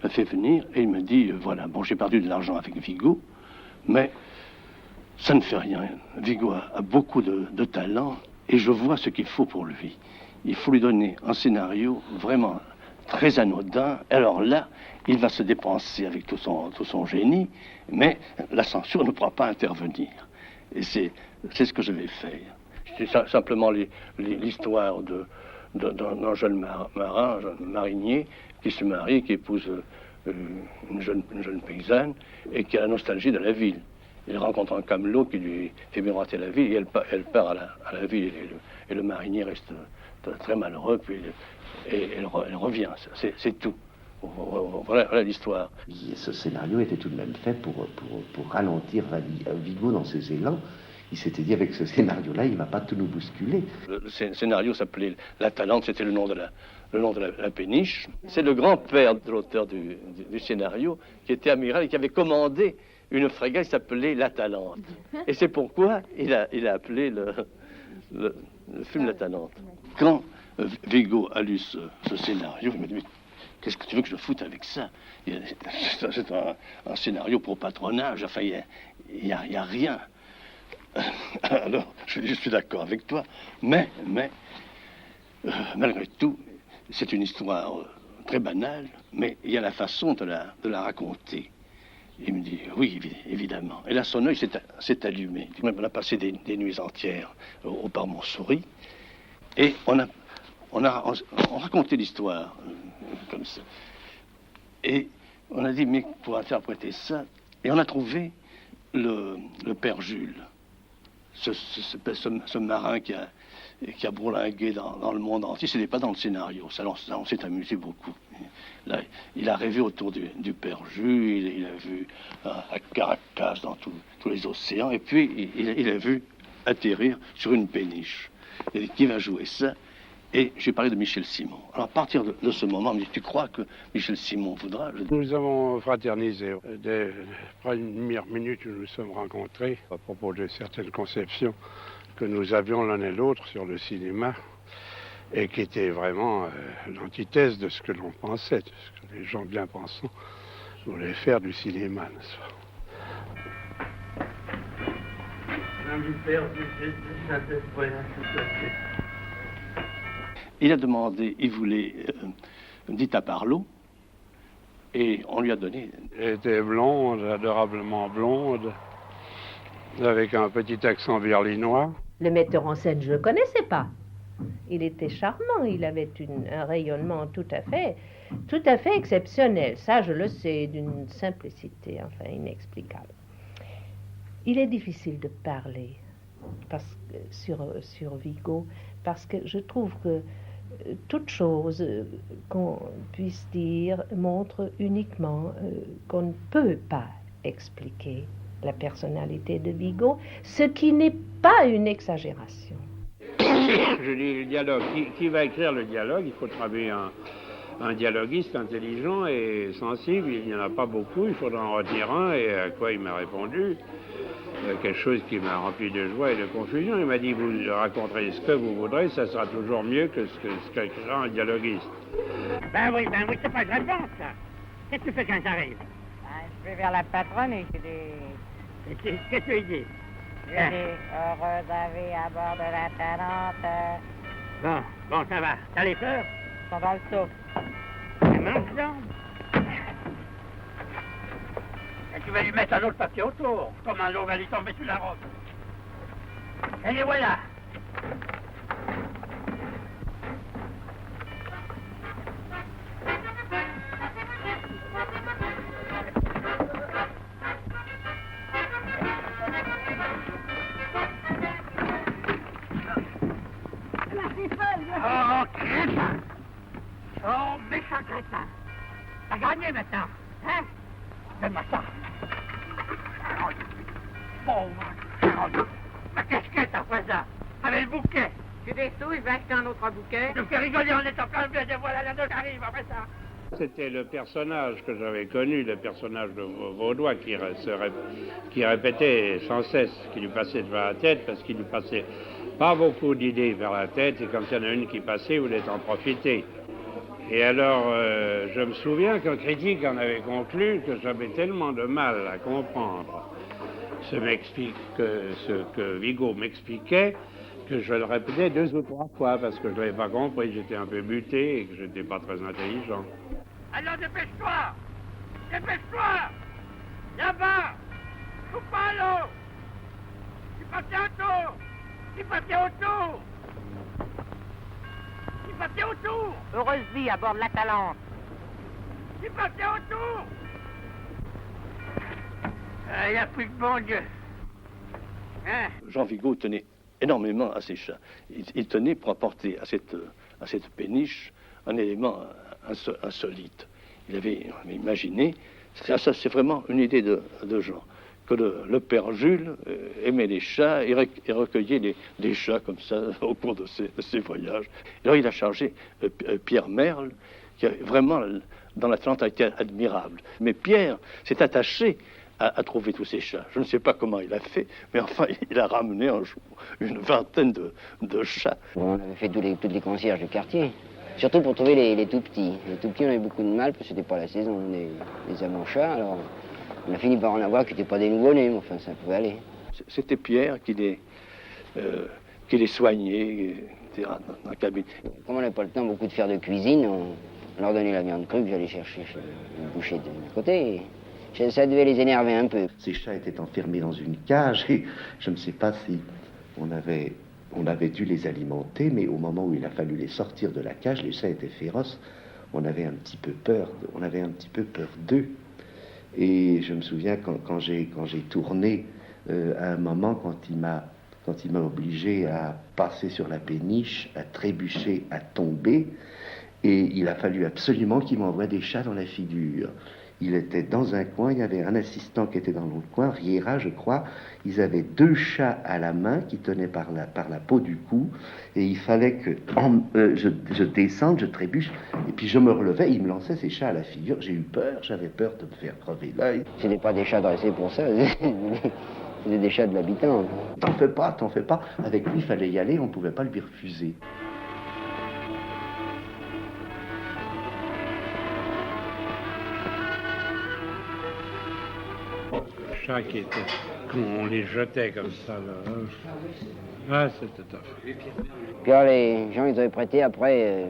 m'a fait venir, et il me dit, voilà, bon, j'ai perdu de l'argent avec Vigo, mais ça ne fait rien. Vigo a beaucoup de talent, et je vois ce qu'il faut pour lui. Il faut lui donner un scénario vraiment très anodin. Alors là, il va se dépenser avec tout son génie, mais la censure ne pourra pas intervenir. Et c'est ce que je vais faire. C'est simplement l'histoire d'un jeune marin, un jeune marinier, qui se marie, qui épouse une jeune paysanne, et qui a la nostalgie de la ville. Il rencontre un camelot qui lui fait miroiter la ville, et elle part à la ville, et le marinier reste très malheureux, puis elle revient. C'est tout. Voilà l'histoire. Ce scénario était tout de même fait pour ralentir Vigo dans ses élans. Il s'était dit, avec ce scénario-là, il ne va pas tout nous bousculer. Le scénario s'appelait La Talente, c'était le nom de la péniche. C'est le grand-père de l'auteur du scénario, qui était amiral et qui avait commandé une frégate qui s'appelait La Talente. Et c'est pourquoi il a appelé le film La Talente. Quand Vigo a lu ce scénario, il m'a dit, mais qu'est-ce que tu veux que je foute avec ça? C'est un scénario pour patronage, enfin, il n'y a rien. Alors, je suis d'accord avec toi, mais malgré tout, c'est une histoire très banale, mais il y a la façon de la raconter. Il me dit, oui, évidemment. Et là, son œil s'est allumé. On a passé des nuits entières au Parc-Montsouris, et on racontait l'histoire comme ça. Et on a dit, mais pour interpréter ça, et on a trouvé le père Jules. Ce marin qui a bourlingué dans le monde entier, ce n'est pas dans le scénario. Ça, on s'est amusé beaucoup. Là, il a rêvé autour du père Jules, il a vu à Caracas, dans tous les océans, et puis il a vu atterrir sur une péniche. Et qui va jouer ça? Et j'ai parlé de Michel Simon. Alors à partir de ce moment, il me dit, tu crois que Michel Simon voudra? Nous avons fraternisé dès les premières minutes où nous nous sommes rencontrés à propos de certaines conceptions que nous avions l'un et l'autre sur le cinéma et qui étaient vraiment l'antithèse de ce que l'on pensait, de ce que les gens bien pensants voulaient faire du cinéma, n'est-ce pas? Il a demandé, il voulait Dita Barlow, et on lui a donné. Elle était blonde, adorablement blonde, avec un petit accent berlinois. Le metteur en scène, je ne le connaissais pas. Il était charmant, il avait un rayonnement tout à fait exceptionnel. Ça, je le sais, d'une simplicité, enfin, inexplicable. Il est difficile de parler sur Vigo, parce que je trouve que toute chose qu'on puisse dire montre uniquement qu'on ne peut pas expliquer la personnalité de Vigo, ce qui n'est pas une exagération. Je dis le dialogue. Qui va écrire le dialogue? Il faut trouver un dialoguiste intelligent et sensible. Il n'y en a pas beaucoup, il faudra en retenir un. Et à quoi il m'a répondu? Quelque chose qui m'a rempli de joie et de confusion. Il m'a dit, vous raconterez ce que vous voudrez, ça sera toujours mieux que ce qu'écrira un dialoguiste. Ben oui, c'est pas de réponse, ça. Qu'est-ce que tu fais quand t'arrives? Je vais vers la patronne et je dis... Qu'est-ce que tu lui dis? Je dis, heureuse avis à bord de la Talente. Bon, ça va. T'as les peurs? Ils sont dans le seau. Mange donc. Et tu vas lui mettre un autre papier autour, comme un lot va lui tomber sur la robe. Et les voilà. Oh, crétin! Oh, méchant crétin! T'as gagné maintenant, hein? Donne-moi ça! Pauvre! Mais qu'est-ce que t'as fait ça? Avec le bouquet! Tu des sous, je vais acheter un autre bouquet. Je me fais rigoler en étant plein de voilà la note arrive après ça! C'était le personnage que j'avais connu, le personnage de Vaudois qui répétait sans cesse, qui lui passait devant la tête parce qu'il lui passait pas beaucoup d'idées vers la tête et quand il y en a une qui passait, il voulait en profiter. Et alors, je me souviens qu'un critique en avait conclu que j'avais tellement de mal à comprendre ce que Vigo m'expliquait que je le répétais 2 ou 3 fois parce que je ne l'avais pas compris, j'étais un peu buté et que je n'étais pas très intelligent. Alors dépêche-toi! Dépêche-toi! Là-bas! Coupe pas à l'eau! Tu passais autour! Tu passais autour! Tu passais autour! Heureuse vie à bord de la Talente. Tu passais autour! Il n'y a plus de bon Dieu. Hein? Jean Vigo tenait énormément à ses chats. Il tenait pour apporter à cette péniche un élément insolite. Il avait imaginé, ça c'est vraiment une idée de Jean, que le père Jules aimait les chats et recueillait des chats comme ça au cours de ses voyages. Et alors il a chargé Pierre Merle, qui vraiment dans la Talente a été admirable. Mais Pierre s'est attaché à trouver tous ces chats. Je ne sais pas comment il a fait, mais enfin, il a ramené un jour une vingtaine de chats. On avait fait toutes les concierges du quartier, surtout pour trouver les tout petits. Les tout petits, on avait beaucoup de mal, parce que c'était pas la saison des amants chats, alors on a fini par en avoir qui n'étaient pas des nouveau-nés, mais enfin, ça pouvait aller. C'était Pierre qui les soignait, etc., dans la cabine. Comme on n'avait pas le temps beaucoup de faire de cuisine, on leur donnait la viande crue que j'allais chercher chez le boucher de côté. Et ça devait les énerver un peu. Ces chats étaient enfermés dans une cage et je ne sais pas si on avait dû les alimenter, mais au moment où il a fallu les sortir de la cage, les chats étaient féroces. On avait un petit peu peur d'eux. Et je me souviens quand j'ai tourné à un moment quand il m'a obligé à passer sur la péniche, à trébucher, à tomber, et il a fallu absolument qu'il m'envoie des chats dans la figure. Il était dans un coin, il y avait un assistant qui était dans l'autre coin, Riera, je crois. Ils avaient 2 chats à la main qui tenaient par la peau du cou. Et il fallait que je descende, je trébuche. Et puis je me relevais, il me lançait ces chats à la figure. J'ai eu peur, j'avais peur de me faire crever l'œil. C'était pas des chats dressés pour ça, c'était des chats de l'habitant. T'en fais pas. Avec lui, il fallait y aller, on ne pouvait pas lui refuser. Chat qui était qu'on les jetait comme ça, là. Ah, c'était tough. Puis alors, les gens, ils avaient prêté après,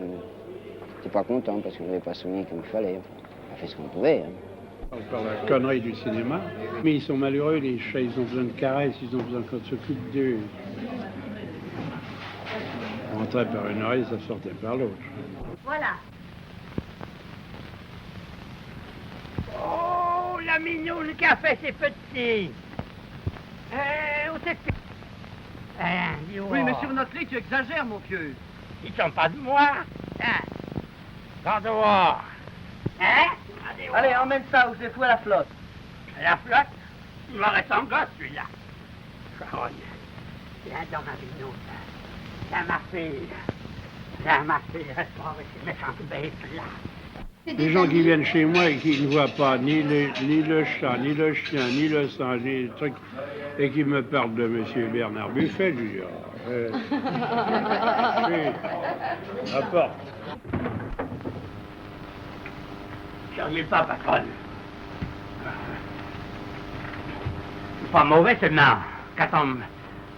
j'étais pas content parce qu'on n'avait pas soigné comme il fallait. On a fait ce qu'on pouvait. Hein. Encore la connerie du cinéma. Mais ils sont malheureux, les chats, ils ont besoin de caresses, ils ont besoin qu'on s'occupe d'eux. On rentrait par une oreille, ça sortait par l'autre. Voilà. Oh, la minoune qui a fait ses petits. On s'est fait... Oui, mais sur notre lit, tu exagères, mon vieux. Ils sont pas de moi. Hein? Dans dehors. Hein? Allez, emmène ça, ou j'ai fouet à la flotte. La flotte? Il m'en reste en gosse, celui-là. Charonne, viens dans ma minoune. Viens, ma fille. Viens, ma fille, reste pas avec ces méchantes bêtes-là. Les gens qui viennent chez moi et qui ne voient pas ni le chat, ni le chien, ni le singe, ni le truc, et qui me parlent de M. Bernard Buffet, je dis, apporte. Je ne pas, patronne. C'est pas mauvais seulement. Quand on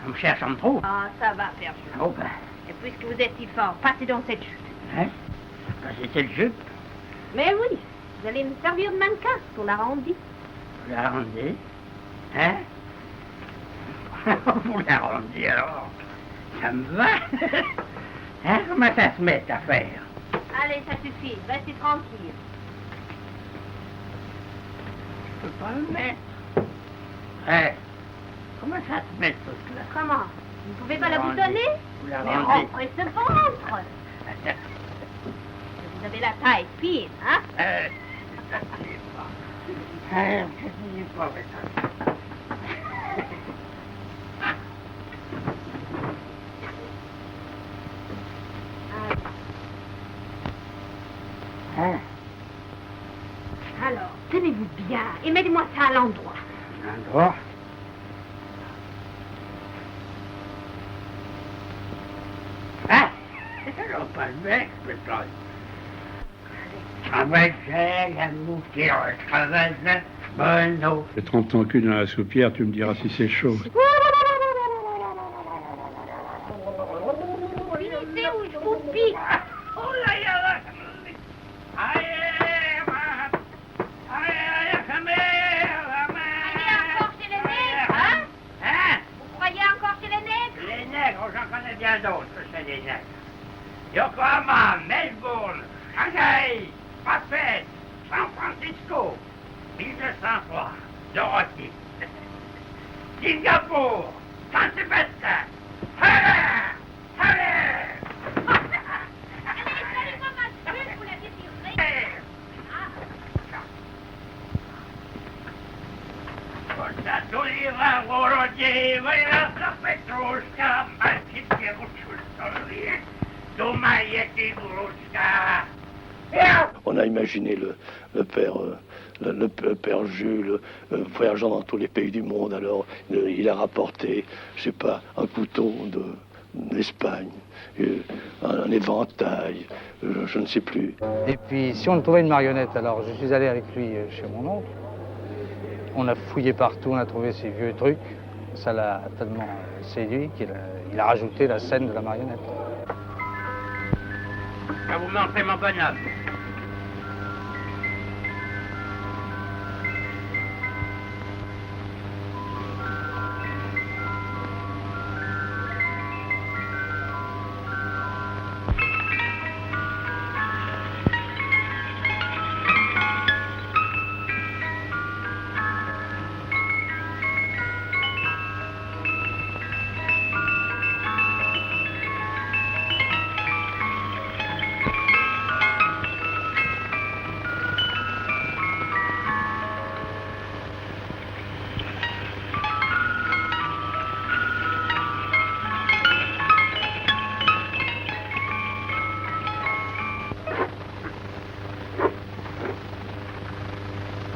me cherche, on me trouve. Ah, ça va, Père Jules. Oh, ben. Et puisque vous êtes si fort, passez donc cette jupe. Hein? Passez cette jupe? Mais oui, vous allez me servir de mannequin pour la rendre. La rendre? Hein? Vous la rendez alors? Ça me va? Hein? Comment ça se met à faire? Allez, ça suffit, restez tranquille. Je peux pas le mettre. Hein? Comment ça se met tout là? Comment? Vous ne pouvez pas la boutonner? Vous la Mais rendez? rentrez ce ventre. Vous avez la taille fine, hein? Je ne pas avec ça. Hein? Alors, tenez-vous bien et mettez-moi ça à l'endroit. L'endroit? Ah! Alors, pas le mec, peut-être. Travaille, la mouquille, travaille, bonne eau. J'ai 30 ans cul dans la soupière, tu me diras si c'est chaud. Finissez ou je vous pique. Oh là là! Allez encore chez les nègres, hein? Hein? Vous croyez encore chez les nègres? Les nègres, j'en connais bien d'autres que chez les nègres. Yokohama, Melbourne, Shanghai, Papet, San Francisco, 1203, Dorothy, Singapour, Saint-Sébastien, allez! On a imaginé le père Jules voyageant dans tous les pays du monde. Alors, il a rapporté, je sais pas, un couteau d'Espagne, un éventail, je ne sais plus. Et puis, si on trouvait une marionnette, alors je suis allé avec lui chez mon oncle. On a fouillé partout, on a trouvé ces vieux trucs. Ça l'a tellement séduit qu'il a rajouté la scène de la marionnette. Je vais vous montrer mon bonhomme.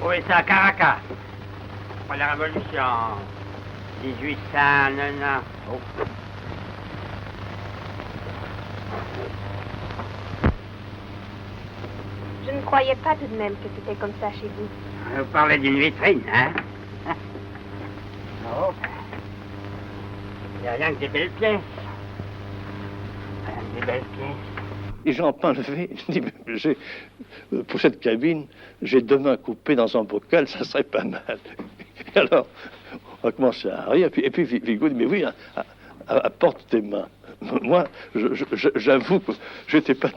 Oui, c'est à Caracas. Après la Révolution, 1890. Oh. Je ne croyais pas tout de même que c'était comme ça chez vous. Vous parlez d'une vitrine, hein? Il n'y a rien que des belles pièces. Rien que des belles pièces. Et j'en pas enlevé. Il dit, pour cette cabine, j'ai 2 mains coupées dans un bocal, ça serait pas mal. Et alors, on a commencé à rire. Et puis Vigo dit, mais oui, apporte tes mains. Moi, j'avoue que je n'étais pas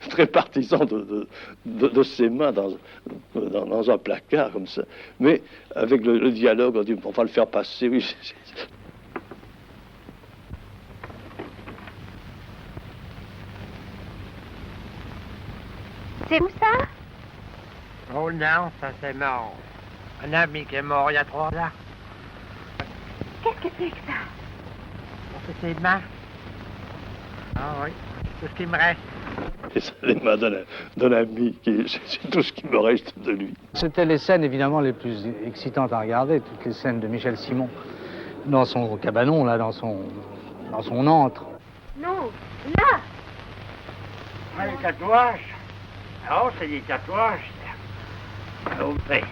très partisan de ses mains dans un placard comme ça. Mais avec le dialogue, on dit, on va le faire passer. Oui, C'est où ça? Oh non, ça c'est mort. Un ami qui est mort il y a 3 ans. Qu'est-ce que c'est que ça? C'est ses mains. Ah oui, c'est tout ce qui me reste. Et ça, les mains d'un ami, c'est tout ce qui me reste de lui. C'était les scènes évidemment les plus excitantes à regarder, toutes les scènes de Michel Simon dans son cabanon, là, dans son antre. Non, là! Ah, les tatouages. Oh, c'est des tatouages. Oh, ben.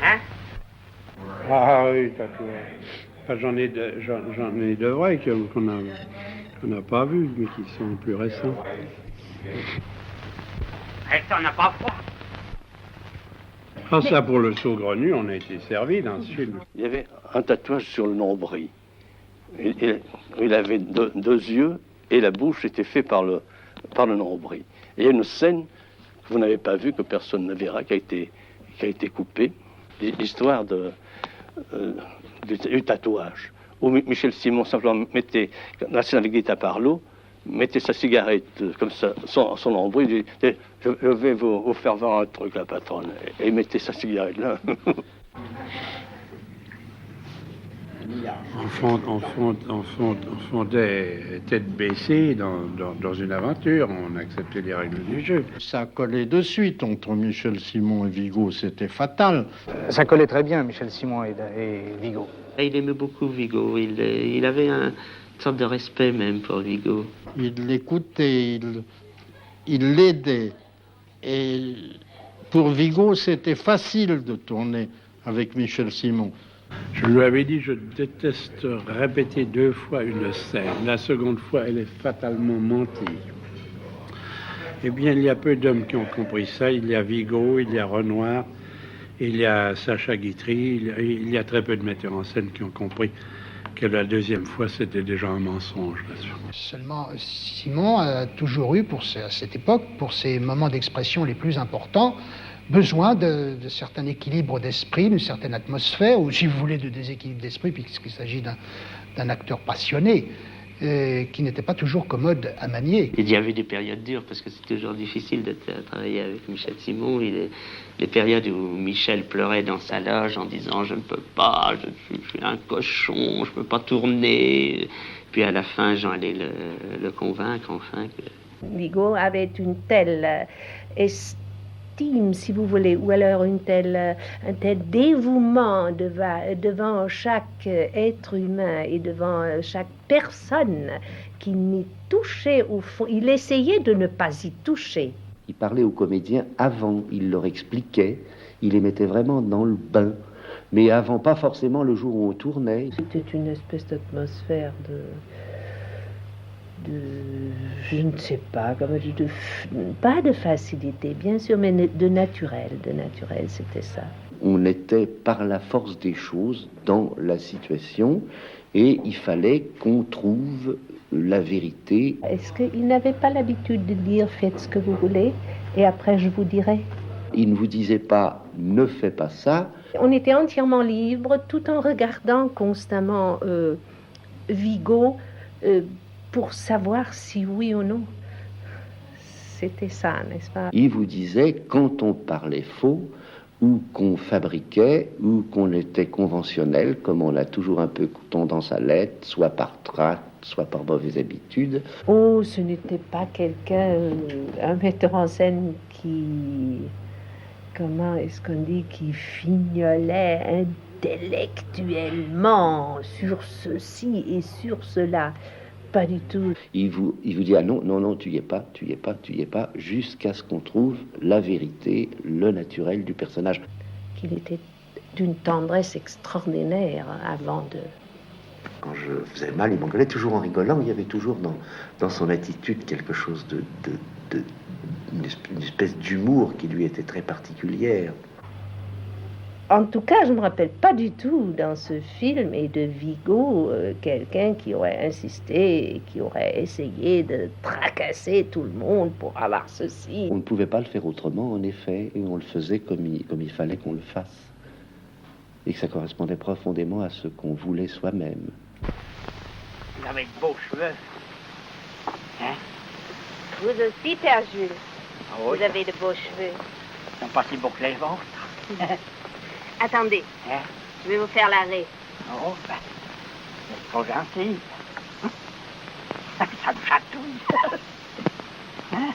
Hein? Ah oui, tatouage. Enfin, j'en ai de vrais qu'on n'a pas vus, mais qui sont plus récents. Reste, on n'a pas froid. Ah, ça, pour le saugrenu, on a été servi dans ce film. Il y avait un tatouage sur le nombril. Il avait 2 yeux et la bouche était faite par le nombril. Et il y a une scène que vous n'avez pas vue, que personne ne verra, qui a été coupée. L'histoire du tatouage. Où Michel Simon simplement mettait, dans la scène avec Guita Parlo, mettait sa cigarette comme ça, son nombril, il dit, je vais vous faire voir un truc, la patronne. Et il mettait sa cigarette là. On fondait tête baissée dans une aventure, on acceptait les règles du jeu. Ça collait de suite entre Michel Simon et Vigo, c'était fatal. Ça collait très bien, Michel Simon et Vigo. Il aimait beaucoup Vigo, il avait une sorte de respect même pour Vigo. Il l'écoutait, il l'aidait. Et pour Vigo, c'était facile de tourner avec Michel Simon. Je lui avais dit, je déteste répéter 2 fois une scène. La seconde fois, elle est fatalement mentie. Eh bien, il y a peu d'hommes qui ont compris ça. Il y a Vigo, il y a Renoir, il y a Sacha Guitry, il y a très peu de metteurs en scène qui ont compris que la 2e fois, c'était déjà un mensonge là-dessus. Seulement, Simon a toujours eu, à cette époque, pour ses moments d'expression les plus importants, besoin de certain équilibre d'esprit, d'une certaine atmosphère, ou si vous voulez de déséquilibre d'esprit, puisqu'il s'agit d'un acteur passionné, qui n'était pas toujours commode à manier. Il y avait des périodes dures, parce que c'est toujours difficile de travailler avec Michel Simon. Les périodes où Michel pleurait dans sa loge en disant « je ne peux pas, je suis un cochon, je ne peux pas tourner ». Puis à la fin, Jean allait le convaincre, enfin. Vigo avait une telle estime, si vous voulez, ou alors un tel dévouement devant chaque être humain et devant chaque personne qui n'y touchait au fond. Il essayait de ne pas y toucher. Il parlait aux comédiens avant, il leur expliquait, il les mettait vraiment dans le bain. Mais avant, pas forcément le jour où on tournait. C'était une espèce d'atmosphère je ne sais pas, pas de facilité, bien sûr, mais de naturel, c'était ça. On était par la force des choses dans la situation et il fallait qu'on trouve la vérité. Est-ce qu'il n'avait pas l'habitude de dire « faites ce que vous voulez et après je vous dirai ». Il ne vous disait pas « ne fais pas ça ». On était entièrement libre tout en regardant constamment Vigo pour savoir si oui ou non. C'était ça, n'est-ce pas? Il vous disait quand on parlait faux, ou qu'on fabriquait, ou qu'on était conventionnel, comme on a toujours un peu tendance à l'être, soit par trac, soit par mauvaise habitude. Oh, ce n'était pas quelqu'un, un metteur en scène qui... Comment est-ce qu'on dit, qui fignolait intellectuellement sur ceci et sur cela. Pas du tout. Il vous dit, ah non, non, non, tu y es pas, tu y es pas, tu y es pas, jusqu'à ce qu'on trouve la vérité, le naturel du personnage. Qu'il était d'une tendresse extraordinaire avant de... Quand je faisais mal, il m'engueulait toujours en rigolant. Il y avait toujours dans son attitude quelque chose une espèce d'humour qui lui était très particulière. En tout cas, je ne me rappelle pas du tout dans ce film et de Vigo quelqu'un qui aurait insisté et qui aurait essayé de tracasser tout le monde pour avoir ceci. On ne pouvait pas le faire autrement, en effet, et on le faisait comme il fallait qu'on le fasse. Et que ça correspondait profondément à ce qu'on voulait soi-même. Vous avez de beaux cheveux. Hein? Vous aussi, Père Jules. Ah oui? Vous avez de beaux cheveux. Ils sont pas si beaux que les vôtres. Attendez, Hein? je vais vous faire l'arrêt. Oh, ben, c'est trop gentil. Ça me chatouille. Hein?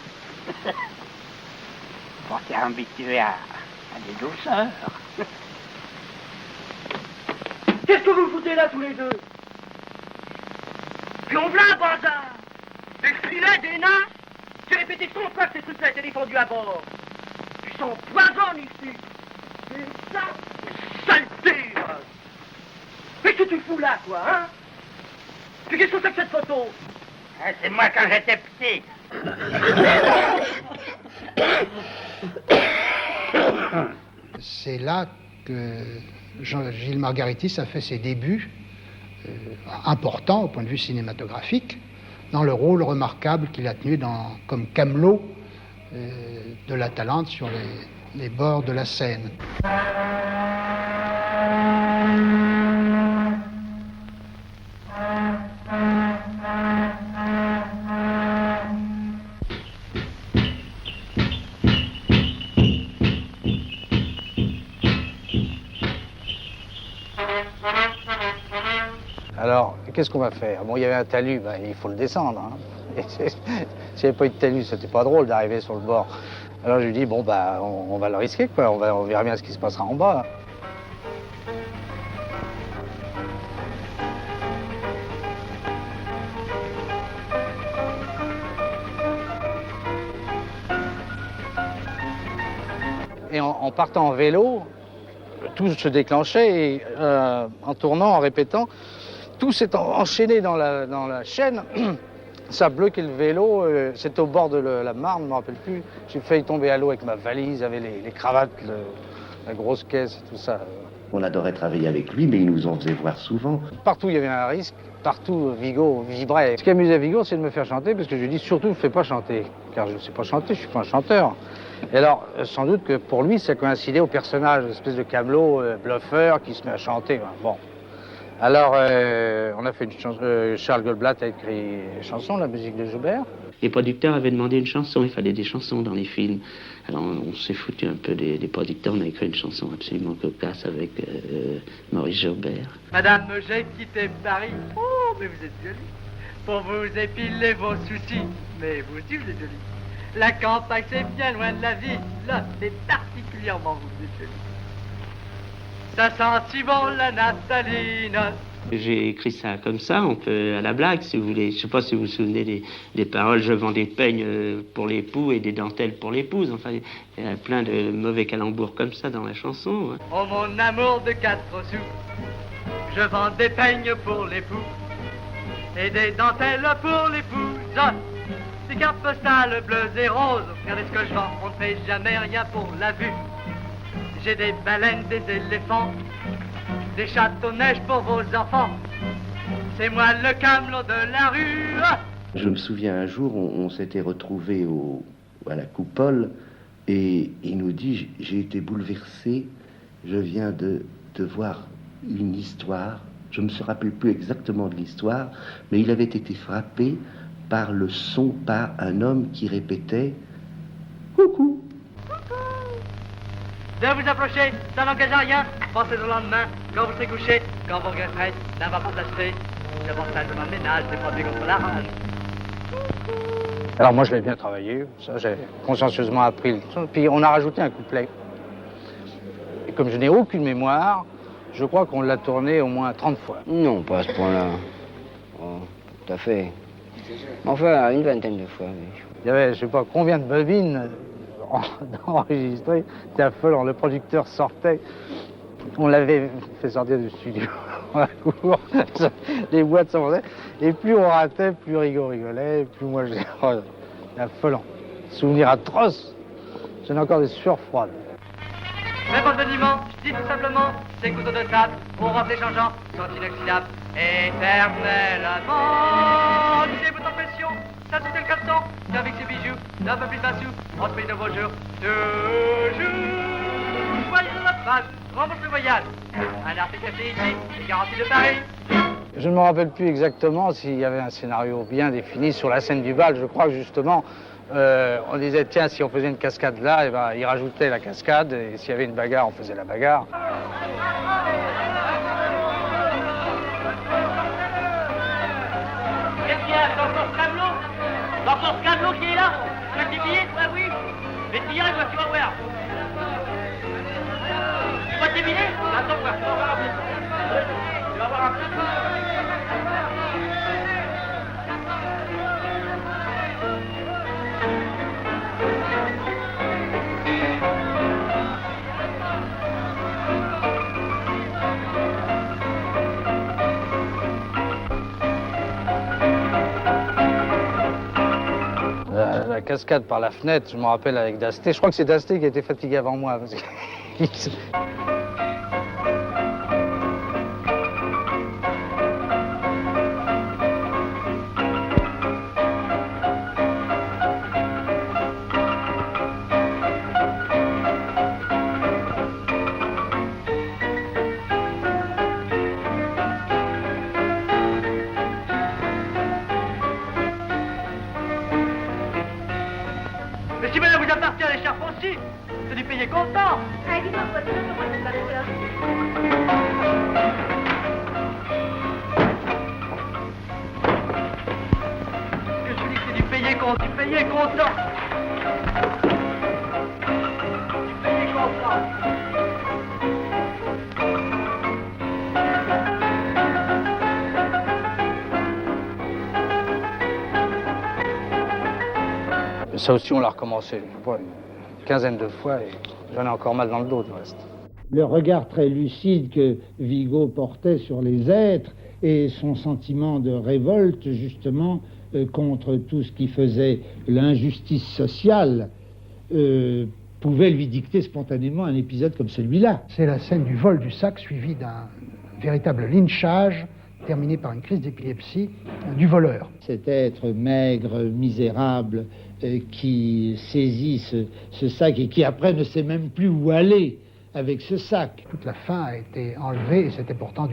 On s'est habitué à des douceurs. Qu'est-ce que vous foutez là tous les deux? Plomblin, bazar! Des filets, des nains? J'ai répété 100 fois que ces trucs-là étaient défendus à bord. Ils sont poison ici. C'est ça, saleté! Qu'est-ce que tu fous là, quoi, hein? Puis qu'est-ce que c'est que cette photo? C'est moi quand j'étais petit. C'est là que Gilles Margaritis a fait ses débuts importants au point de vue cinématographique dans le rôle remarquable qu'il a tenu comme camelot de la Talente sur les bords de la Seine. Alors, qu'est-ce qu'on va faire? Bon, il y avait un talus, ben, il faut le descendre. Hein. S'il n'y avait pas eu de talus, c'était pas drôle d'arriver sur le bord. Alors je lui dis, bon, bah, on va le risquer, quoi. On verra bien ce qui se passera en bas. Et en partant en vélo, tout se déclenchait et en tournant, en répétant, tout s'est enchaîné dans la chaîne. Ça a bloqué le vélo, c'était au bord de la Marne, je ne me rappelle plus. J'ai failli tomber à l'eau avec ma valise, avec les cravates, la grosse caisse et tout ça. On adorait travailler avec lui, mais il nous en faisait voir souvent. Partout il y avait un risque, partout Vigo vibrait. Ce qui amusait Vigo, c'est de me faire chanter, parce que je lui dis surtout ne fais pas chanter, car je ne sais pas chanter, je ne suis pas un chanteur. Et alors, sans doute que pour lui, ça coïncidait au personnage, une espèce de camelot, bluffeur, qui se met à chanter. Bon. Alors, on a fait une chanson, Charles Goldblatt a écrit une chanson, la musique de Joubert. Les producteurs avaient demandé une chanson, il fallait des chansons dans les films. Alors on s'est foutu un peu des producteurs, on a écrit une chanson absolument cocasse avec Maurice Joubert. Madame, j'ai quitté Paris. Oh, mais vous êtes jolie. Pour vous épiler vos soucis. Mais vous aussi, vous êtes jolie. La campagne, c'est bien loin de la ville. Là, c'est particulièrement vous êtes jolie. Ça sent si bon la naphtaline. J'ai écrit ça comme ça, on peut à la blague, si vous voulez. Je ne sais pas si vous vous souvenez des paroles. Je vends des peignes pour l'époux et des dentelles pour l'épouse. Enfin, il y a plein de mauvais calembours comme ça dans la chanson. Oh mon amour de 4 sous, je vends des peignes pour l'époux et des dentelles pour l'épouse. Des cartes postales bleues et roses, regardez ce que je vends, on ne fait jamais rien pour la vue. J'ai des baleines, des éléphants, des châteaux neige pour vos enfants. C'est moi le camelot de la rue. Je me souviens un jour, on s'était retrouvés à la coupole et il nous dit, j'ai été bouleversé, je viens de voir une histoire. Je ne me rappelle plus exactement de l'histoire, mais il avait été frappé par le son, par un homme qui répétait « Coucou ». De vous approcher, ça n'engage à rien. Pensez au lendemain, quand vous serez couché, quand vous regretterez d'avoir pas acheté. Davantage de ma ménage, des produits contre la rage. Alors moi je l'ai bien travaillé, ça j'ai consciencieusement appris. Puis on a rajouté un couplet. Et comme je n'ai aucune mémoire, je crois qu'on l'a tourné au moins 30 fois. Non, pas à ce point-là. Oh, tout à fait. Enfin, une vingtaine de fois. Oui. Il y avait, je ne sais pas combien de bobines enregistrées. C'était affolant. Le producteur sortait. On l'avait fait sortir du studio. Les boîtes s'envolaient. Et plus on ratait, plus Rigaud rigolait. Plus moi, c'était affolant. Souvenir atroce. J'en ai encore des sueurs froides. Même pas de dimanche, je dis tout simplement, ces couteaux de table, pour remplir changeants, sont inoxydables, éternellement. Tous ces boutons de pression, ça sautait le caleçon, avec ses bijoux, d'un peu plus de 20 sous, on se paye de beaux jours, toujours. Voyez la base, rembourse le voyage. Un article acheté ici, c'est garanti de Paris. Je ne me rappelle plus exactement s'il y avait un scénario bien défini sur la scène du bal. Je crois que justement, on disait, tiens, si on faisait une cascade là, et ben, il rajoutait la cascade, et s'il y avait une bagarre, on faisait la bagarre. Qu'est-ce qu'il y a? L'enfant Scablo qui est là? Petit billet? Ouais, oui. Mais tu y arrives, tu vas voir. Tu vois tes billets? Attends, voir. Tu vas voir un peu. Tu vas voir un peu. La cascade par la fenêtre, je me rappelle avec Dasté. Je crois que c'est Dasté qui a été fatigué avant moi. Parce que... Mais si madame vous appartient à l'écharpe aussi, c'est du payer comptant. Allez, dis-moi, quoi, tu veux que moi je me batte là? Ce que je dis que c'est du payer comptant, du payer comptant. Du payer comptant. Ça aussi, on l'a recommencé une quinzaine de fois et j'en ai encore mal dans le dos du reste. Le regard très lucide que Vigo portait sur les êtres et son sentiment de révolte, justement, contre tout ce qui faisait l'injustice sociale, pouvait lui dicter spontanément un épisode comme celui-là. C'est la scène du vol du sac suivi d'un véritable lynchage terminé par une crise d'épilepsie du voleur. Cet être maigre, misérable, qui saisit ce sac et qui après ne sait même plus où aller avec ce sac. Toute la fin a été enlevée et c'était pourtant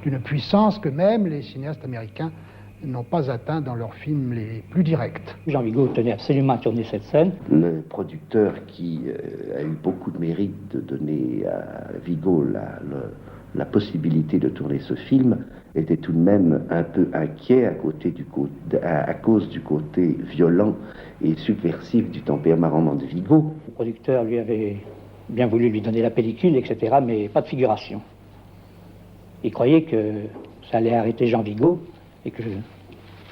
d'une puissance que même les cinéastes américains n'ont pas atteint dans leurs films les plus directs. Jean Vigo tenait absolument à tourner cette scène. Le producteur qui a eu beaucoup de mérite de donner à Vigo la possibilité de tourner ce film était tout de même un peu inquiet à cause du côté violent et subversif du tempérament de Vigo. Le producteur lui avait bien voulu lui donner la pellicule, etc., mais pas de figuration. Il croyait que ça allait arrêter Jean Vigo et que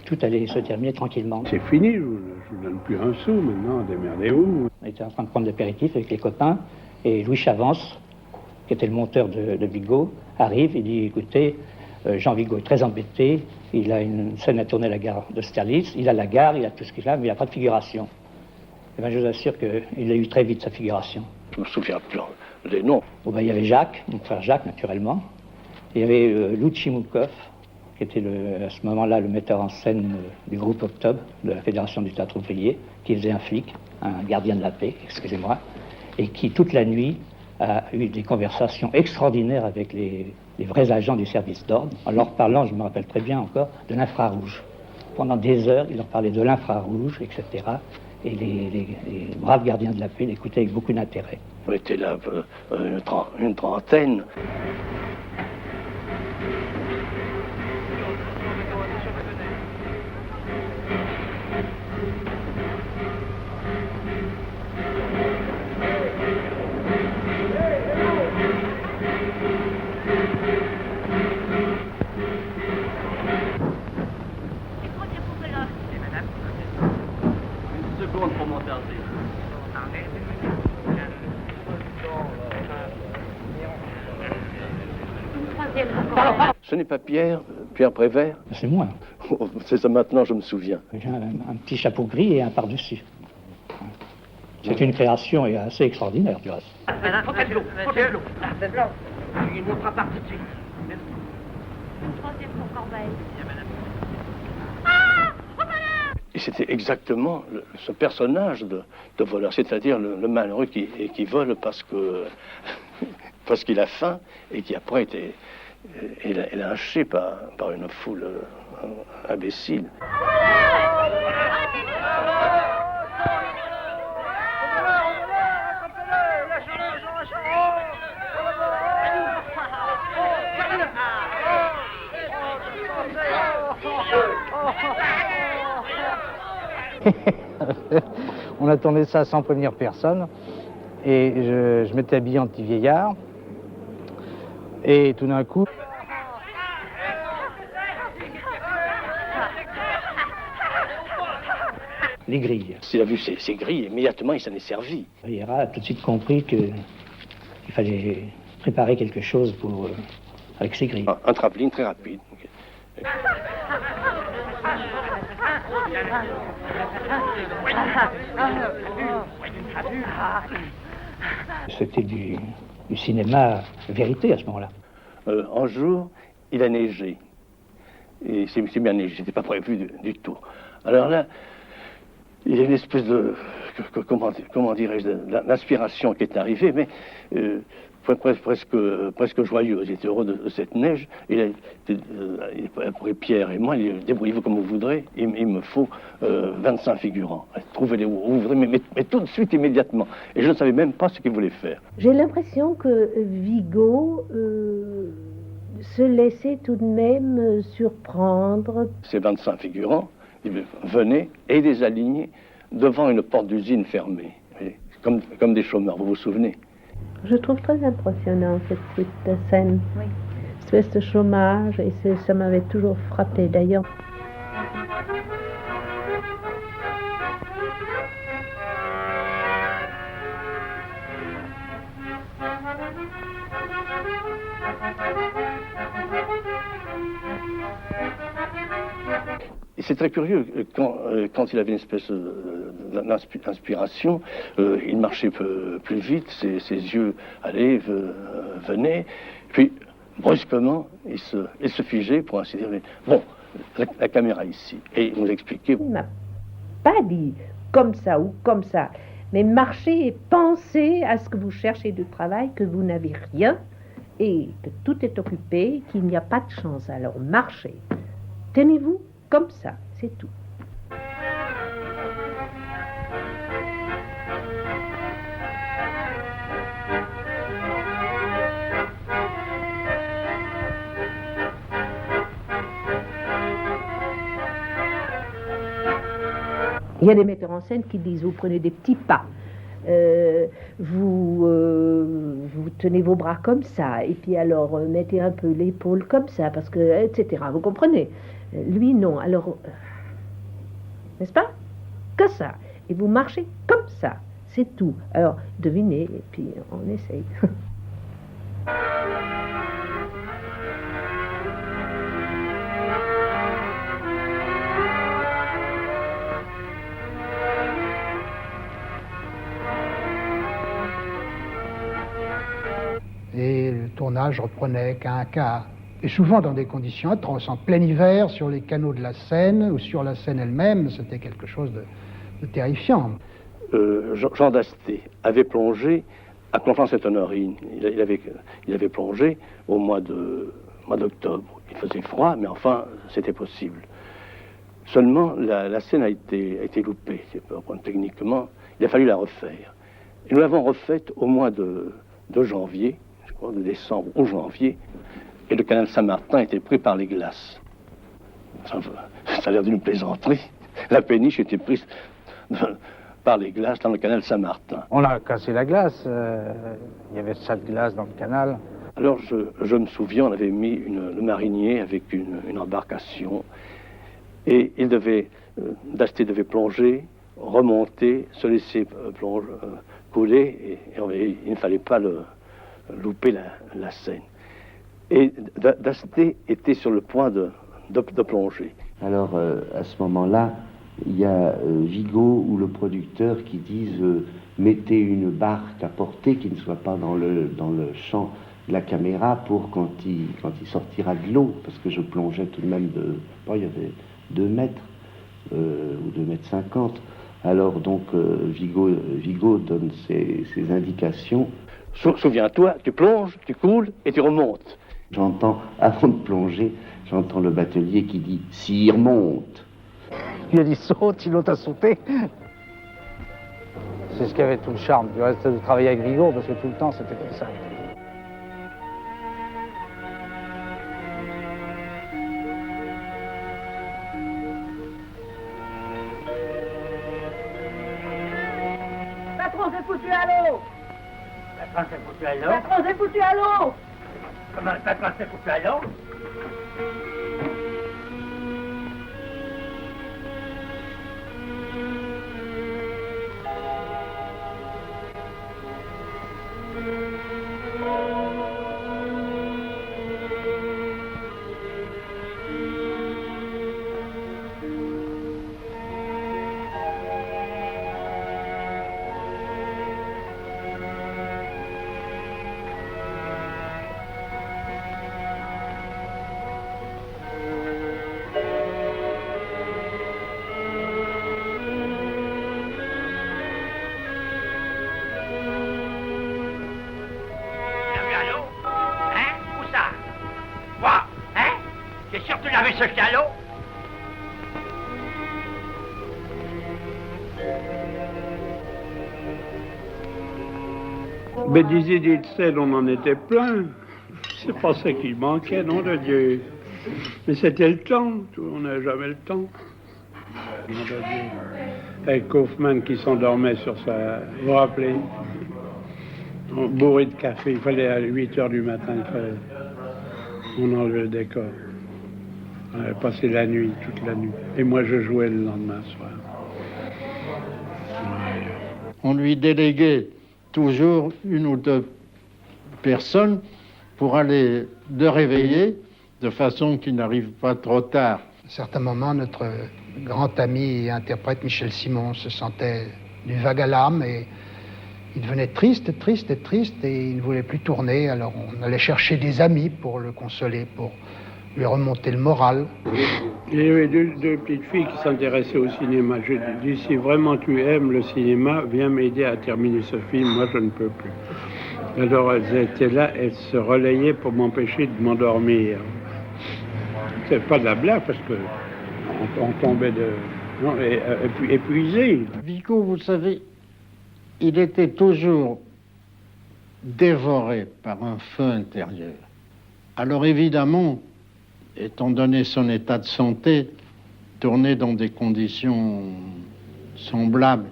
tout allait se terminer tranquillement. C'est fini, je vous donne plus un sou maintenant, démerdez-vous. On était en train de prendre l'apéritif avec les copains et Louis Chavance, qui était le monteur de Vigo, arrive et dit, écoutez, Jean Vigo est très embêté, il a une scène à tourner à la gare d'Austerlitz, il a la gare, il a tout ce qu'il a, mais il n'a pas de figuration. Et bien, je vous assure qu'il a eu très vite sa figuration. Je me souviens plus des noms. Bon, ben, il y avait Jacques, mon frère Jacques, naturellement. Il y avait Lou Tchimoukov, qui était à ce moment-là le metteur en scène du groupe Octobre, de la Fédération du Théâtre Ouvrier, qui faisait un flic, un gardien de la paix, excusez-moi, et qui, toute la nuit, a eu des conversations extraordinaires avec les vrais agents du service d'ordre, en leur parlant, je me rappelle très bien encore, de l'infrarouge. Pendant des heures, il leur parlait de l'infrarouge, etc. Et les braves gardiens de la paix l'écoutaient avec beaucoup d'intérêt. On était là une trentaine. Ce n'est pas Pierre Prévert? C'est moi. C'est ça, maintenant je me souviens. J'ai un petit chapeau gris et un par-dessus. C'est une création assez extraordinaire, du reste. Faut de l'eau, faut de l'eau. Il ne fera pas tout de suite. Et c'était exactement ce personnage de voleur, c'est-à-dire le malheureux qui vole parce qu'il a faim et qui après est lynché par une foule imbécile. On a tourné ça sans prévenir personne. Et je m'étais habillé en petit vieillard. Et tout d'un coup... Les grilles. S'il a vu ces grilles, immédiatement il s'en est servi. Riera a tout de suite compris qu'il fallait préparer quelque chose avec ces grilles. Un trampoline très rapide. C'était du cinéma vérité à ce moment-là. Un jour, il a neigé. Et c'est bien neigé, c'était pas prévu du tout. Alors là, il y a une espèce de, comment dirais-je, d'inspiration qui est arrivée, mais presque joyeuse. Il était heureux de cette neige. Il a pris Pierre et moi, il dit, débrouillez-vous comme vous voudrez, il me faut 25 figurants. Trouvez-les où vous voudrez, mais tout de suite, immédiatement. Et je ne savais même pas ce qu'il voulait faire. J'ai l'impression que Vigo se laissait tout de même surprendre. Ces 25 figurants venaient et les alignaient devant une porte d'usine fermée, comme des chômeurs, vous vous souvenez? Je trouve très impressionnant cette scène. Oui. Cette espèce de chômage, et ça m'avait toujours frappé d'ailleurs. C'est très curieux, quand il avait une espèce d'inspiration, il marchait plus vite, ses yeux allaient, venaient, puis brusquement, il se figeait, pour ainsi dire, bon, la caméra ici, et il nous expliquait. Il ne m'a pas dit comme ça ou comme ça, mais marchez et pensez à ce que vous cherchez de travail, que vous n'avez rien, et que tout est occupé, qu'il n'y a pas de chance, alors marchez, tenez-vous comme ça, c'est tout. Il y a des metteurs en scène qui disent, vous prenez des petits pas, vous tenez vos bras comme ça, et puis alors mettez un peu l'épaule comme ça, parce que, etc. Vous comprenez? Lui, non. Alors, n'est-ce pas? Que ça. Et vous marchez comme ça. C'est tout. Alors, devinez, et puis on essaye. Et le tournage reprenait qu'à un quart. Et souvent dans des conditions atroces, en plein hiver, sur les canaux de la Seine, ou sur la Seine elle-même, c'était quelque chose de terrifiant. Jean d'Asté avait plongé à Conflans-Sainte-Honorine. Il avait plongé au mois d'octobre. Il faisait froid, mais enfin, c'était possible. Seulement, la scène a été loupée. Techniquement, il a fallu la refaire. Et nous l'avons refaite au mois de janvier, je crois, de décembre ou janvier. Et le canal Saint-Martin était pris par les glaces. Ça a l'air d'une plaisanterie. La péniche était prise par les glaces dans le canal Saint-Martin. On a cassé la glace. Il y avait ça de glace dans le canal. Alors je me souviens, on avait mis le marinier avec une embarcation. Et D'Asté devait plonger, remonter, se laisser couler. Et il ne fallait pas louper la Seine. Et Dasté était sur le point de plonger. Alors, à ce moment-là, il y a Vigo ou le producteur qui disent mettez une barque à portée qui ne soit pas dans le champ de la caméra pour quand il sortira de l'eau, parce que je plongeais tout de même il y avait 2 mètres ou 2 mètres 50. Alors donc Vigo donne ses indications. Souviens-toi, tu plonges, tu coules et tu remontes. J'entends, avant de plonger, j'entends le batelier qui dit « s'il remonte ». Il a dit saute, l'autre a sauté. C'est ce qui avait tout le charme du reste de travailler avec Vigo, parce que tout le temps c'était comme ça. Patron s'est foutu à l'eau. Patron s'est foutu à l'eau. Patron s'est foutu à l'eau. Comment le patron s'est foutu à l'eau? Ce calot. Mais des idées de sel, on en était plein. C'est pas ça qui manquait, nom de Dieu. Mais c'était le temps, on n'a jamais le temps. Nom de Dieu. Avec Kaufmann qui s'endormait sur sa... Vous vous rappelez? Bourré de café, il fallait à 8h du matin, on enlevait le décor. On avait passé la nuit, toute la nuit. Et moi, je jouais le lendemain soir. Ouais. On lui déléguait toujours 1 ou 2 personnes pour aller le réveiller de façon qu'il n'arrive pas trop tard. À un certain moment, notre grand ami et interprète Michel Simon se sentait d'une vague à l'âme et il devenait triste et il ne voulait plus tourner. Alors on allait chercher des amis pour le consoler, pour lui remonter le moral. Il y avait 2 petites filles qui s'intéressaient au cinéma. Je dis, si vraiment tu aimes le cinéma, viens m'aider à terminer ce film, moi je ne peux plus. Alors elles étaient là, elles se relayaient pour m'empêcher de m'endormir. C'est pas de la blague parce que on tombait épuisé. Vigo, vous savez, il était toujours dévoré par un feu intérieur. Alors évidemment, étant donné son état de santé, tourner dans des conditions semblables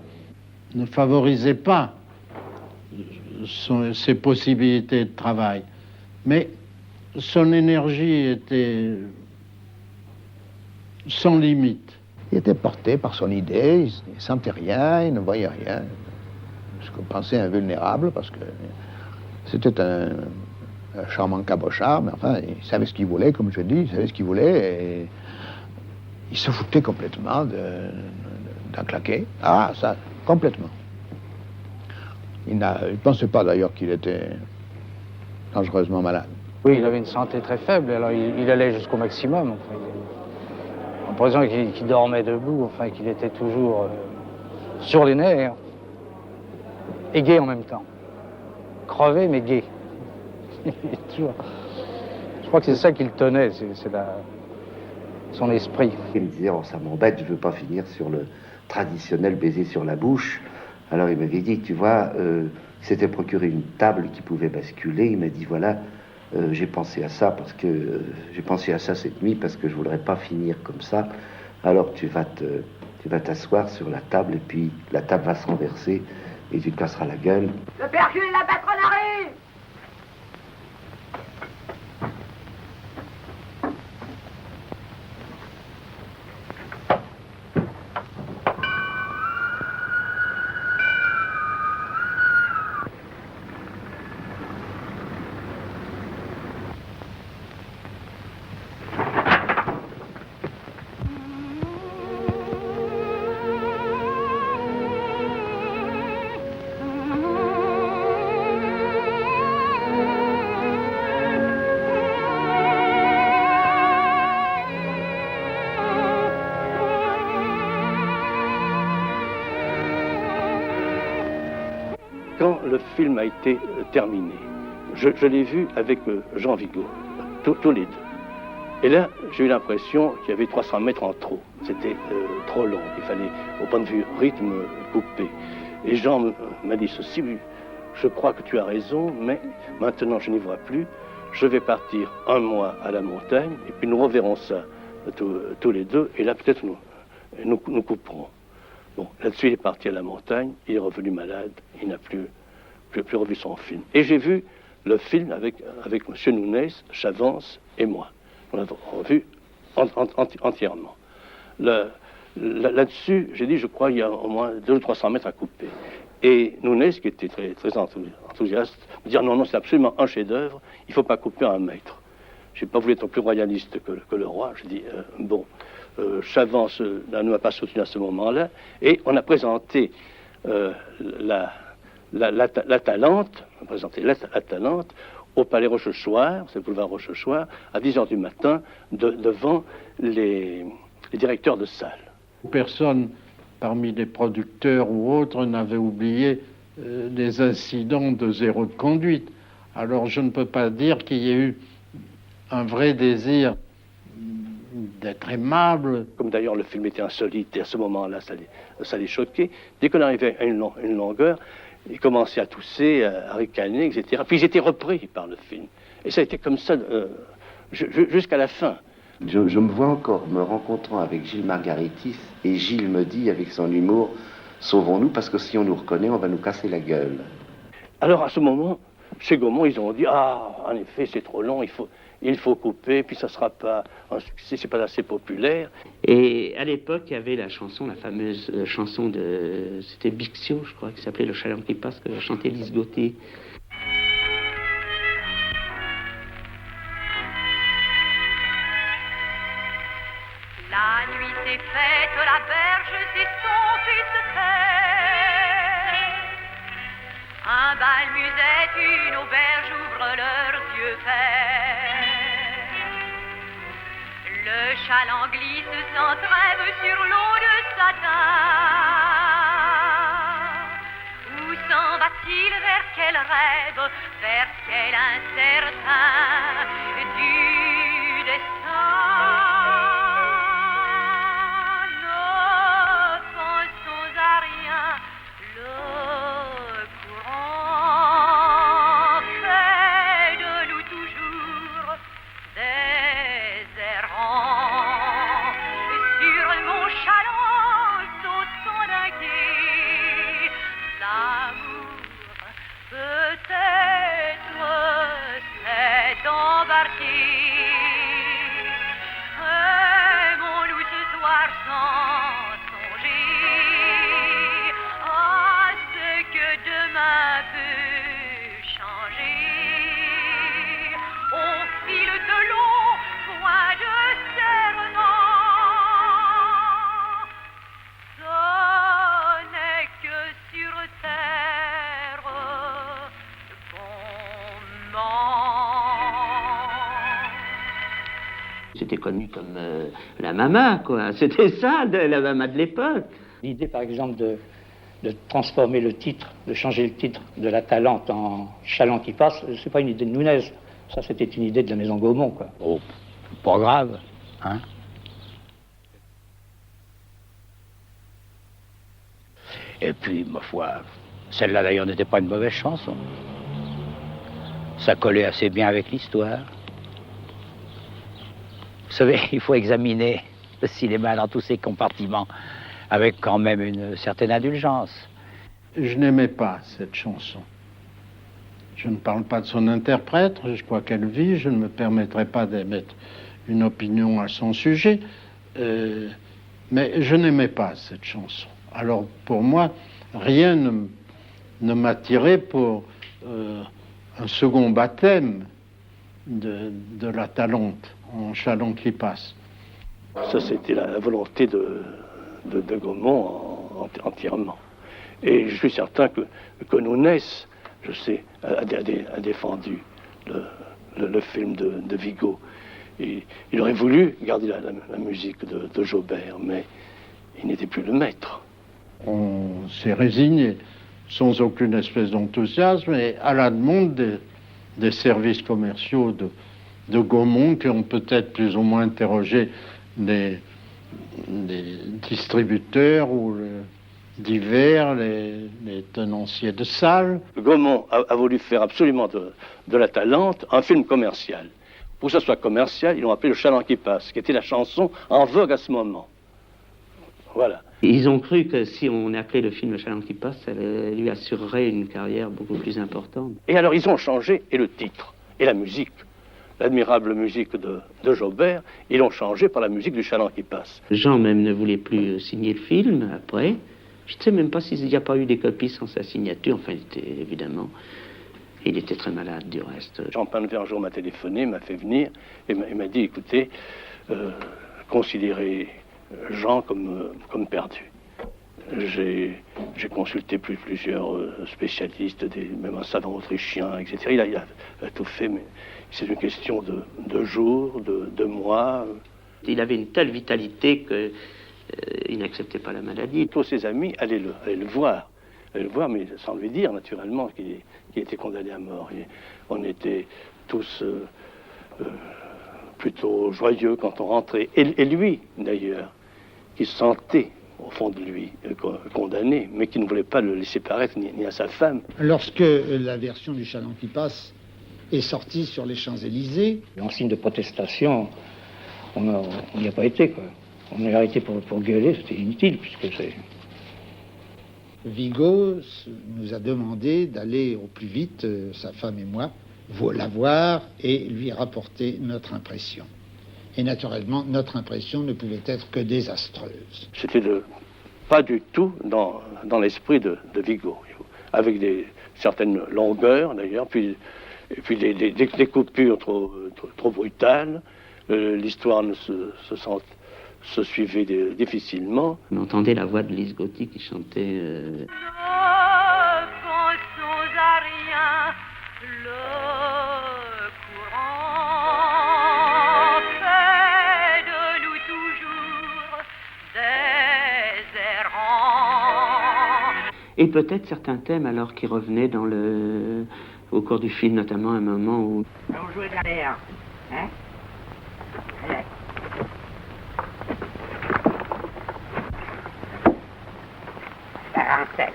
ne favorisait pas ses possibilités de travail. Mais son énergie était sans limite. Il était porté par son idée, il ne sentait rien, il ne voyait rien. Ce qu'on pensait invulnérable, parce que c'était un charmant cabochard, mais enfin, il savait ce qu'il voulait, comme je dis, il savait ce qu'il voulait, et il se foutait complètement d'un claquet. Ah, ça, complètement. Il ne pensait pas d'ailleurs qu'il était dangereusement malade. Oui, il avait une santé très faible, alors il allait jusqu'au maximum. Enfin, en présent qu'il dormait debout, enfin, qu'il était toujours sur les nerfs, et gai en même temps. Crevé, mais gai. Je crois que c'est ça qui le tenait, c'est son esprit. Il me disait, oh, ça m'embête, je veux pas finir sur le traditionnel baiser sur la bouche. Alors il m'avait dit, tu vois, il s'était procuré une table qui pouvait basculer. Il m'a dit, voilà, j'ai pensé à ça cette nuit parce que je voudrais pas finir comme ça. Alors tu vas t'asseoir sur la table et puis la table va se renverser et tu te casseras la gueule. Le percule la patronnerie. film a été terminé. Je l'ai vu avec Jean Vigo, tous les deux. Et là, j'ai eu l'impression qu'il y avait 300 mètres en trop. C'était trop long. Il fallait, au point de vue rythme, couper. Et Jean m'a dit ceci: oui, je crois que tu as raison, mais maintenant je n'y vois plus. Je vais partir 1 mois à la montagne, et puis nous reverrons ça tous les deux, et là peut-être nous couperons. Bon, là-dessus, il est parti à la montagne, il est revenu malade, il n'a plus revu son film. Et j'ai vu le film avec M. Nounès, Chavance et moi. On l'a revu entièrement. Là-dessus, j'ai dit, je crois qu'il y a au moins 200 ou 300 mètres à couper. Et Nounès, qui était très, très enthousiaste, me dit: non, c'est absolument un chef-d'œuvre, il ne faut pas couper 1 mètre. Je n'ai pas voulu être plus royaliste que le roi. J'ai dit, bon, Chavance ne m'a pas soutenu à ce moment-là, et on a présenté la Talente, au Palais Rochechouart, c'est le boulevard Rochechouart, à 10h du matin, devant les directeurs de salle. Personne parmi les producteurs ou autres n'avait oublié des incidents de zéro de conduite. Alors je ne peux pas dire qu'il y ait eu un vrai désir d'être aimable. Comme d'ailleurs le film était insolite, et à ce moment-là, ça les choquait. Dès qu'on arrivait à une longueur, ils commençaient à tousser, à ricaner, etc. Puis ils étaient repris par le film. Et ça a été comme ça jusqu'à la fin. Je me vois encore me rencontrant avec Gilles Margaritis, et Gilles me dit avec son humour: sauvons-nous, parce que si on nous reconnaît, on va nous casser la gueule. Alors à ce moment, chez Gaumont, ils ont dit: ah, en effet, c'est trop long, il faut couper, puis ça ne sera pas un succès, c'est pas assez populaire. Et à l'époque, il y avait la fameuse chanson c'était Bixio, je crois, qui s'appelait Le Chaland qui passe, que chantait Lise Gauthier. La nuit s'est faite, la berge s'est stompée se taire. Un bal musette, une auberge ouvrent leurs yeux verts. Le chaland glisse sans trêve sur l'eau de satin. Où s'en va-t-il, vers quel rêve, vers quel incertain du destin? Aimons-nous ce soir sans songer à ce que demain peut changer. Au fil de l'eau, point de serment, ce n'est que sur terre qu'on ment. C'était connu comme la mama, quoi. C'était ça, la mama de l'époque. L'idée, par exemple, de transformer le titre, de changer le titre de La Talente en Chaland qui passe, c'est pas une idée de Nounès. Ça, c'était une idée de la maison Gaumont, quoi. Oh, pas grave, hein. Et puis, ma foi, celle-là, d'ailleurs, n'était pas une mauvaise chanson. Ça collait assez bien avec l'histoire. Vous savez, il faut examiner le cinéma dans tous ses compartiments avec quand même une certaine indulgence. Je n'aimais pas cette chanson. Je ne parle pas de son interprète, je crois qu'elle vit, je ne me permettrai pas d'émettre une opinion à son sujet, mais je n'aimais pas cette chanson. Alors pour moi, rien ne m'attirait pour un second baptême de La Talente en Chaland qui passe. Ça, c'était la volonté de Gaumont entièrement. Et je suis certain que Nounès, je sais, a défendu le film de Vigo. Et il aurait voulu garder la musique de Jaubert, mais il n'était plus le maître. On s'est résigné. sans aucune espèce d'enthousiasme, et à la demande des services commerciaux de Gaumont, qui ont peut-être plus ou moins interrogé des distributeurs ou divers, les tenanciers de salles. Gaumont a voulu faire absolument de La Talente un film commercial. Pour que ce soit commercial, ils l'ont appelé Le Chaland qui passe, qui était la chanson en vogue à ce moment. Voilà. Ils ont cru que si on appelait le film Le Chaland qui passe, ça lui assurerait une carrière beaucoup plus importante. Et alors ils ont changé, et le titre, et la musique. L'admirable musique de Jobert, ils l'ont changé par la musique du Chaland qui passe. Jean même ne voulait plus signer le film après. Je ne sais même pas s'il n'y a pas eu des copies sans sa signature. Enfin, il était très malade du reste. Jean Painlevé un jour m'a téléphoné, m'a fait venir, et m'a dit, écoutez, considérez Jean comme perdu. J'ai consulté plusieurs spécialistes, même un savant autrichien, etc. Il a tout fait, mais c'est une question de jours, de mois. Il avait une telle vitalité qu'il n'acceptait pas la maladie. Tous ses amis allaient le voir, mais sans lui dire, naturellement, qu'il était condamné à mort. Et on était tous plutôt joyeux quand on rentrait. Et lui, d'ailleurs, qui se sentait au fond de lui, condamné, mais qui ne voulait pas le laisser paraître ni à sa femme. Lorsque la version du Chaland qui passe est sortie sur les Champs-Élysées... En signe de protestation, on n'y a pas été, quoi. On est arrêté pour gueuler, c'était inutile, puisque c'est... Vigo nous a demandé d'aller au plus vite, sa femme et moi, la voir et lui rapporter notre impression. Et naturellement, notre impression ne pouvait être que désastreuse. C'était pas du tout dans l'esprit de Vigo, avec certaines longueurs d'ailleurs, puis des coupures trop brutales. L'histoire se suivait difficilement. On entendait la voix de Lise Gauthier qui chantait... Ne pensons à rien, le courant fait de nous toujours des errants. Et peut-être certains thèmes alors qui revenaient au cours du film, notamment un moment où... On jouait de la mer, hein? Allez. 47.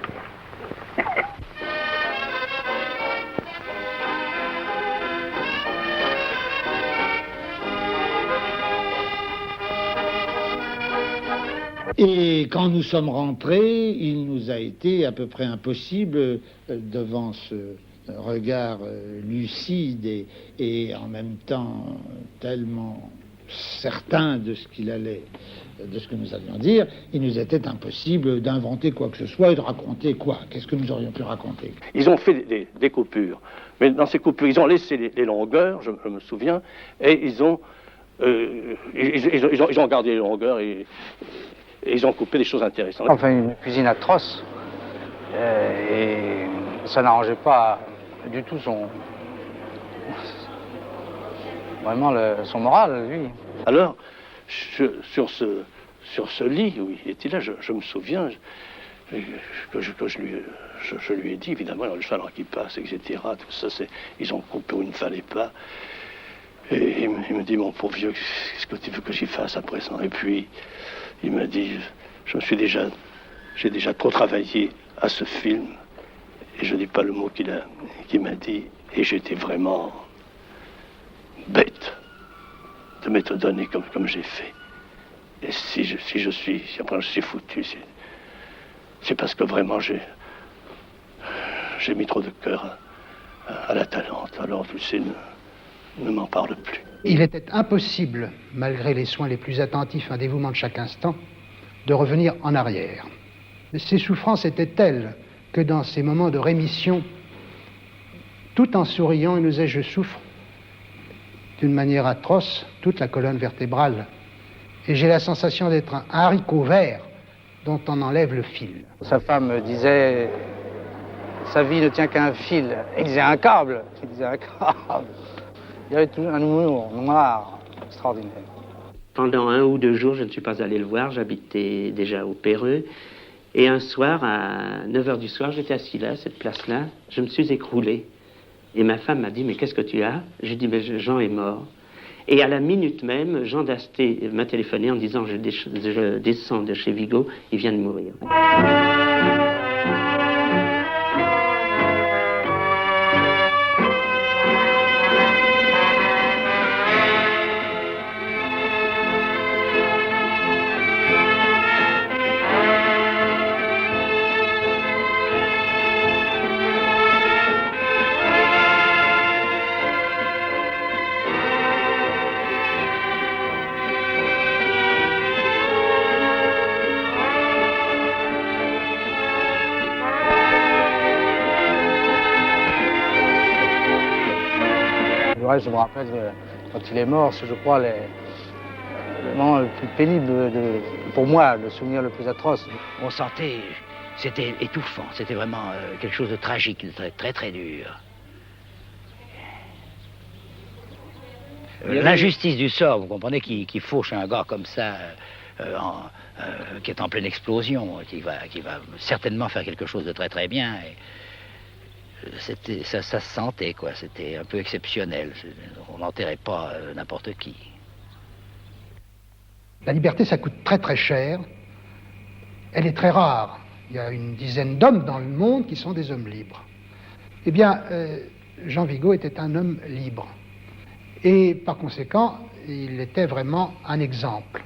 Et quand nous sommes rentrés, il nous a été à peu près impossible, devant ce regard lucide et en même temps tellement certain de ce qu'il allait, de ce que nous allions dire, il nous était impossible d'inventer quoi que ce soit et de raconter quoi. Qu'est-ce que nous aurions pu raconter? Ils ont fait des coupures, mais dans ces coupures, ils ont laissé les longueurs, je me souviens, et ils ont gardé les longueurs et ils ont coupé des choses intéressantes. Enfin, une cuisine atroce, et ça n'arrangeait pas du tout son moral, lui. Alors, sur ce lit où il était là, je me souviens que je lui ai dit, évidemment, le Chaland qui passe, etc., tout ça, ils ont coupé où il ne fallait pas. Et il me dit, mon pauvre vieux, qu'est-ce que tu veux que j'y fasse à présent? Et puis, il m'a dit, j'ai déjà trop travaillé à ce film, et je ne dis pas le mot qu'il m'a dit, et j'étais vraiment bête de m'être donné comme j'ai fait. Et si après je suis foutu, c'est parce que vraiment j'ai mis trop de cœur à La Talente. Alors tu sais, ne m'en parle plus. Il était impossible, malgré les soins les plus attentifs, un dévouement de chaque instant, de revenir en arrière. Ses souffrances étaient telles que dans ces moments de rémission, tout en souriant, il nous disait « je souffre » d'une manière atroce, toute la colonne vertébrale. Et j'ai la sensation d'être un haricot vert dont on enlève le fil. Sa femme disait « sa vie ne tient qu'à un fil ». Il disait un câble. Il y avait toujours un humour noir extraordinaire. Pendant 1 ou 2 jours, je ne suis pas allé le voir. J'habitais déjà au Péreux. Et un soir, à 9h du soir, j'étais assis là, à cette place-là, je me suis écroulé. Et ma femme m'a dit, mais qu'est-ce que tu as? J'ai dit, mais Jean est mort. Et à la minute même, Jean d'Asté m'a téléphoné en disant, je descends de chez Vigo, il vient de mourir. Ouais, je me rappelle quand il est mort, c'est, je crois, le moment le plus pénible, pour moi, le souvenir le plus atroce. On sentait, c'était étouffant, c'était vraiment quelque chose de tragique, de très très, très dur. L'injustice du sort, vous comprenez, qui fauche un gars comme ça, qui est en pleine explosion, qui va certainement faire quelque chose de très très bien. Et ça se sentait, quoi. C'était un peu exceptionnel. On n'enterrait pas n'importe qui. La liberté, ça coûte très très cher. Elle est très rare. Il y a une dizaine d'hommes dans le monde qui sont des hommes libres. Eh bien, Jean Vigo était un homme libre. Et par conséquent, il était vraiment un exemple.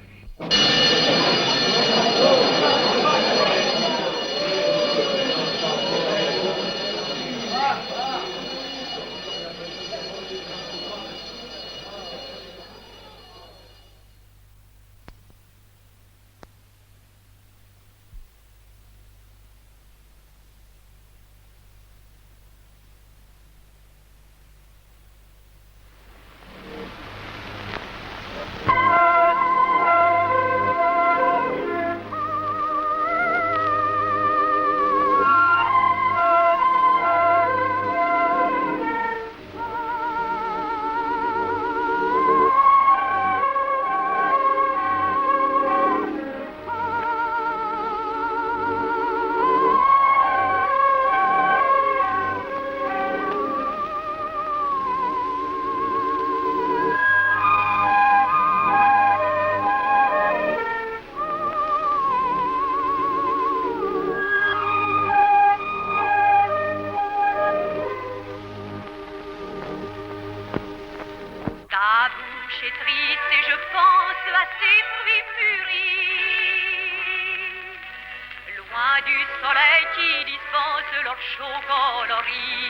Du soleil qui dispense leur chaud coloris.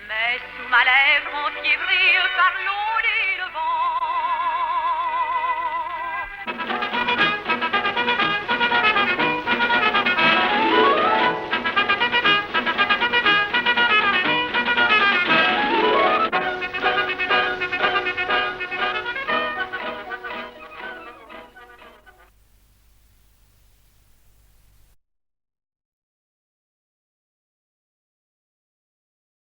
Mais sous ma lèvre enfiévrée par l'eau